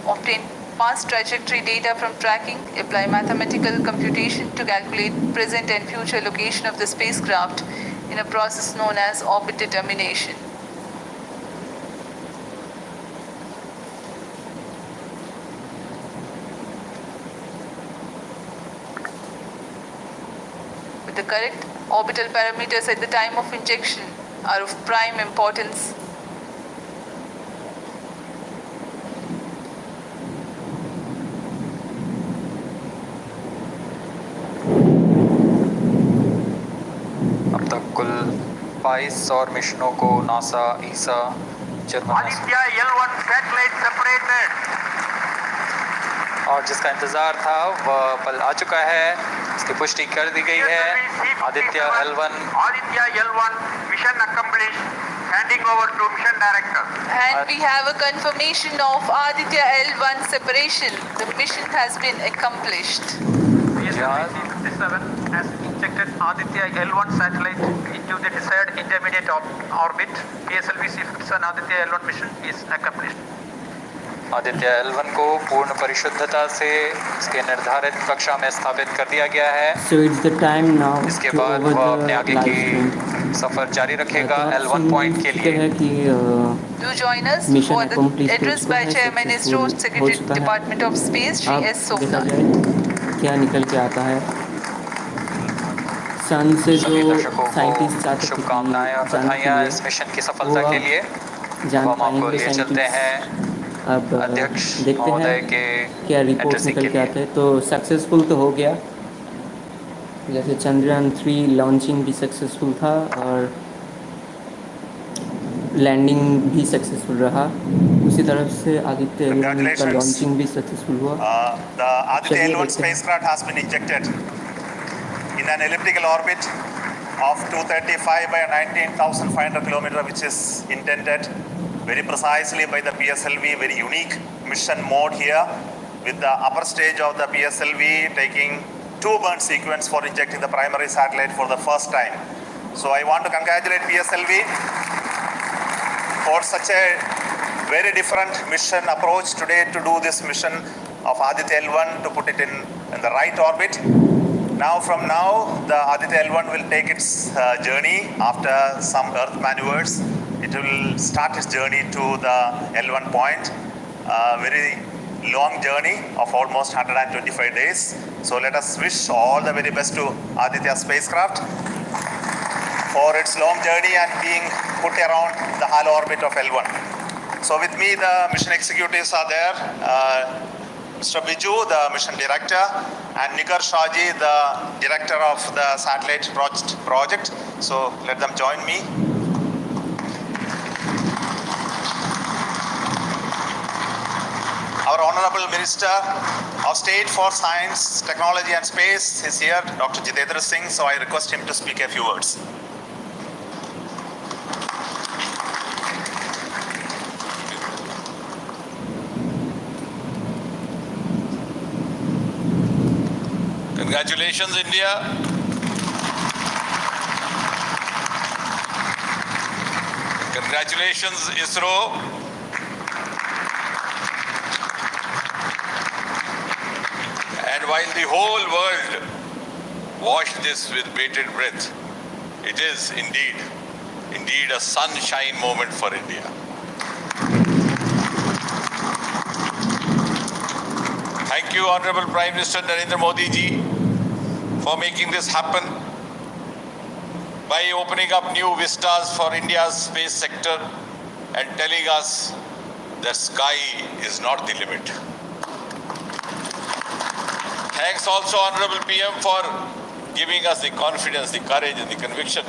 obtain past trajectory data from tracking, apply mathematical computation to calculate present and future location of the spacecraft in a process known as orbit determination. With the correct orbital parameters at the time of injection are of prime importance. अब तक कुल 22 और मिशनों को NASA, ईसा, Germany Aditya L1 satellite separated. और जिसका इंतजार था वह पल आ चुका है। इसकी पुष्टि कर दी गई है। Aditya L1 Aditya L1 mission accomplished. Handing over to mission director. And we have a confirmation of Aditya L1 separation. The mission has been accomplished. PSLV-C57 has injected Aditya L1 satellite into the desired intermediate orbit. PSLV-C57 Aditya L1 mission is accomplished. Aditya L1 को पूर्ण परिशुद्धता से इसके निर्धारित कक्षा में स्थापित कर दिया गया है। So it's the time now इसके to बाद over वह the अपने आगे live की stream. सफर जारी रखेगा तो आप L1 पॉइंट के सुन सकते लिए। हैं कि Do join us mission for the accomplished address हो by चुका है, Chairman ISRO, successful हो Secretary चुका है। Department of Space, Shri अब S. देखा Somnath. जाए क्या निकल के आता है। सन से सभी जो दर्शकों साइंटिस्ट को आते शुभकामनाएं और जाने के बधाइयां लिए इस मिशन की सफलता वो के लिए। जान अब हम आपको पाएंगे लिए चलते हैं साइंटिस्ट। अब अध्यक्ष देखते महोदय हैं के क्या रिपोर्ट एड्रेसिंग निकल के के लिए। आते हैं। तो सक्सेसफुल तो हो गया, जैसे चंद्रयान 3 लॉन्चिंग भी सक्सेसफुल था और लैंडिंग भी सक्सेसफुल रहा। उसी तरह से आदित्य L1 का लॉन्चिंग भी सक्सेसफुल हुआ। The Aditya L1 spacecraft has been injected in an elliptical orbit of 235 by 19,500 km, which is intended very precisely by the PSLV. Very unique mission mode here, with the upper stage of the PSLV taking 2 burn sequence for injecting the primary satellite for the first time. So I want to congratulate PSLV for such a very different mission approach today to do this mission of Aditya L1 to put it in the right orbit. Now the Aditya L1 will take its journey after some Earth maneuvers. It will start its journey to the L1 point, a very long journey of almost 125 days. So let us wish all the very best to Aditya spacecraft for its long journey and being put around the halo orbit of L1. So with me the mission executives are there. Mr. Biju, the mission director, and Nikar Shaji, the director of the satellite project. So let them join me. Our Honorable Minister of State for Science, Technology and Space is here, Dr. Jitendra Singh, so I request him to speak a few words. Congratulations, India. Congratulations, ISRO. And while the whole world watched this with bated breath, it is indeed a sunshine moment for India. Thank you, Honorable Prime Minister Narendra Modi ji, for making this happen by opening up new vistas for India's space sector and telling us that sky is not the limit. Thanks also, Honorable PM, for giving us the confidence, the courage and the conviction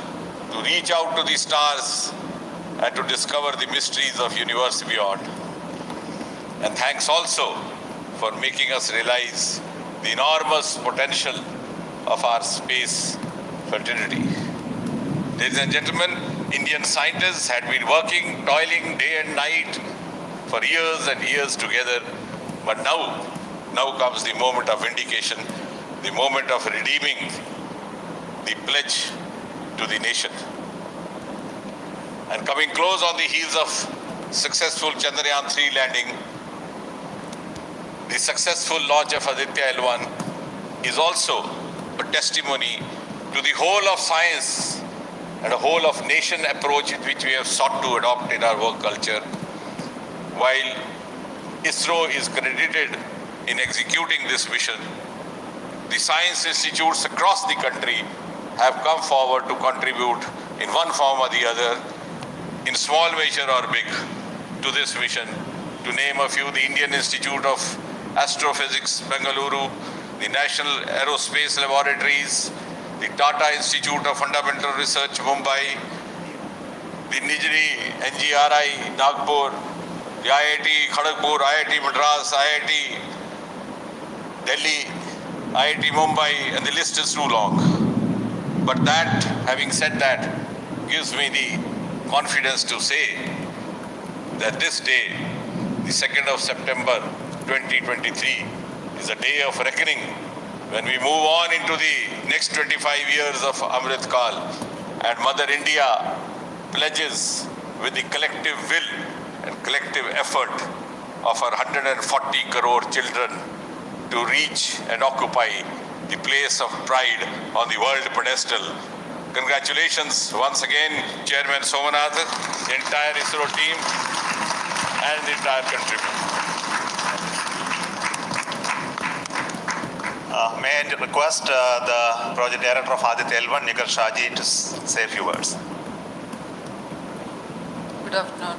to reach out to the stars and to discover the mysteries of universe beyond. And thanks also for making us realize the enormous potential of our space fraternity. Ladies and gentlemen, Indian scientists had been working, toiling day and night for years and years together, but now comes the moment of vindication, the moment of redeeming the pledge to the nation. And coming close on the heels of successful Chandrayaan-3 landing, the successful launch of Aditya L1 is also a testimony to the whole of science and a whole of nation approach which we have sought to adopt in our work culture. While ISRO is credited in executing this mission, the science institutes across the country have come forward to contribute in one form or the other, in small measure or big, to this mission. To name a few, the Indian Institute of Astrophysics, Bengaluru, the National Aerospace Laboratories, the Tata Institute of Fundamental Research, Mumbai, the Nijri NGRI, Nagpur, the IIT Kharagpur, IIT Madras, IIT Delhi, IIT Mumbai, and the list is too long. But that, having said that, gives me the confidence to say that this day, the 2nd of September 2023, is a day of reckoning when we move on into the next 25 years of Amrit Kal, and Mother India pledges with the collective will and collective effort of our 140 crore children to reach and occupy the place of pride on the world pedestal. Congratulations once again, Chairman Somanath, the entire ISRO team, and the entire country. May I request the Project Director of Aditya L1, Nikhil Shahji, to say a few words. Good afternoon.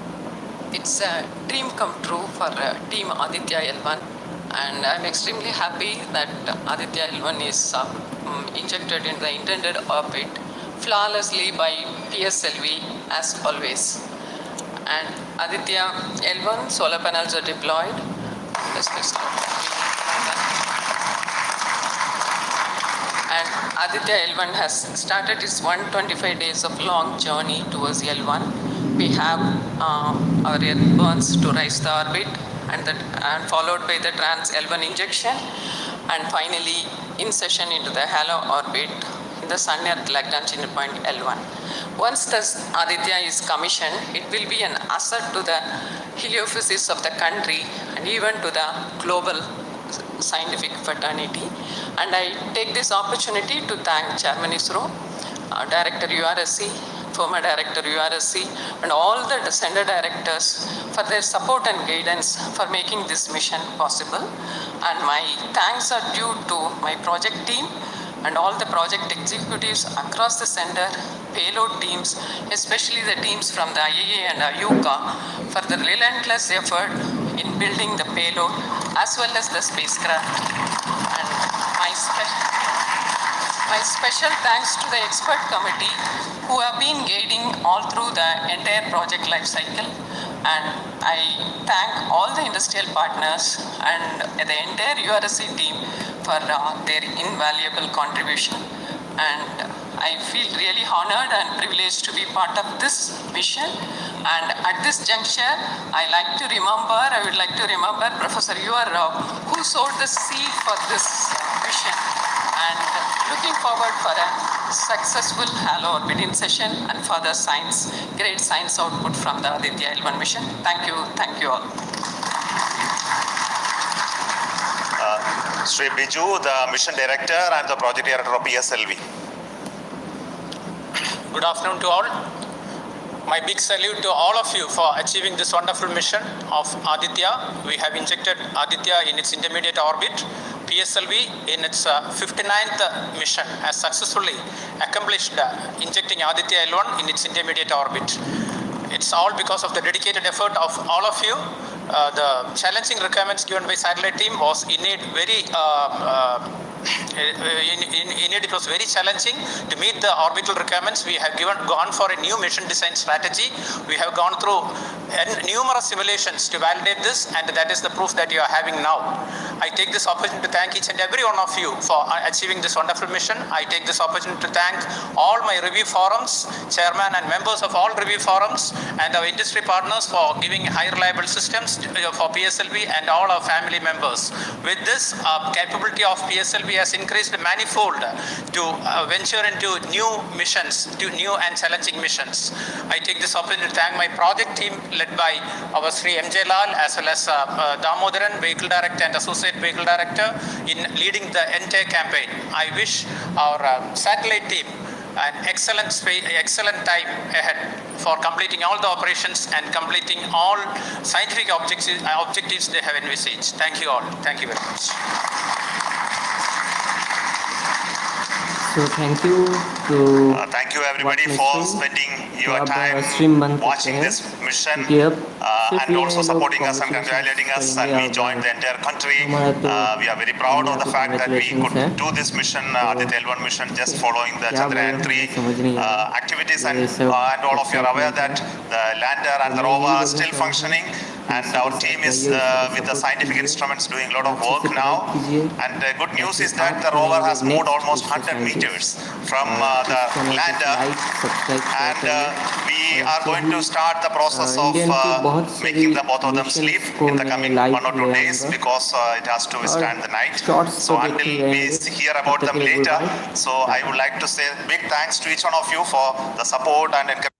It's a dream come true for Team Aditya L1, and I'm extremely happy that Aditya L1 is injected in the intended orbit flawlessly by PSLV as always. And Aditya L1 solar panels are deployed. And Aditya L1 has started its 125 days of long journey towards L1. We have our burns to rise the orbit, and followed by the trans L1 injection, and finally insertion into the halo orbit in the Sun Earth Lagrange point L1. Once this Aditya is commissioned, it will be an asset to the heliophysics of the country and even to the global scientific fraternity. And I take this opportunity to thank Chairman ISRO, Director URSC, former Director URSC, and all the center directors for their support and guidance for making this mission possible. And my thanks are due to my project team and all the project executives across the center, payload teams, especially the teams from the IAA and IUCA for the relentless effort in building the payload as well as the spacecraft. And my special thanks to the expert committee who have been guiding all through the entire project life cycle. And I thank all the industrial partners and the entire URSC team for their invaluable contribution. And I feel really honored and privileged to be part of this mission. And at this juncture, I would like to remember Professor U.R. Rao, who sowed the seed for this mission. And looking forward for a successful halo orbiting session and further great science output from the Aditya L1 mission. Thank you all. Sri Biju, the mission director and the project director of PSLV. Good afternoon to all. My big salute to all of you for achieving this wonderful mission of Aditya. We have injected Aditya in its intermediate orbit. PSLV in its 59th mission has successfully accomplished injecting Aditya L1 in its intermediate orbit. It's all because of the dedicated effort of all of you. The challenging requirements given by satellite team was indeed very it was very challenging to meet the orbital requirements. We have gone for a new mission design strategy. We have gone through numerous simulations to validate this, and that is the proof that you are having now. I take this opportunity to thank each and every one of you for achieving this wonderful mission. I take this opportunity to thank all my review forums, chairman and members of all review forums, and our industry partners for giving high reliable systems for PSLV and all our family members. With this, capability of PSLV has increased manifold to venture into new missions, to new and challenging missions. I take this opportunity to thank my project team led by our Sri M.J. Lal as well as Damodaran, Vehicle Director and Associate Vehicle Director in leading the entire campaign. I wish our satellite team an excellent time ahead for completing all the operations and completing all scientific objectives they have envisaged. Thank you all. Thank you very much. So thank you everybody for spending your time watching this mission and also supporting us and congratulating us, and we joined the entire country. We are very proud of the fact that we could do this mission, Aditya L1 mission, just following the Chandrayaan 3 activities, and all of you are aware that the lander and the rover are still functioning, and our team is with the scientific instruments doing a lot of work now. And the good news is that the rover has moved almost 100 meters from the lander, and we are going to start the process of making the both of them sleep in the coming 1 or 2 days, because it has to withstand the night. So until we hear about them later, so I would like to say big thanks to each one of you for the support and encouragement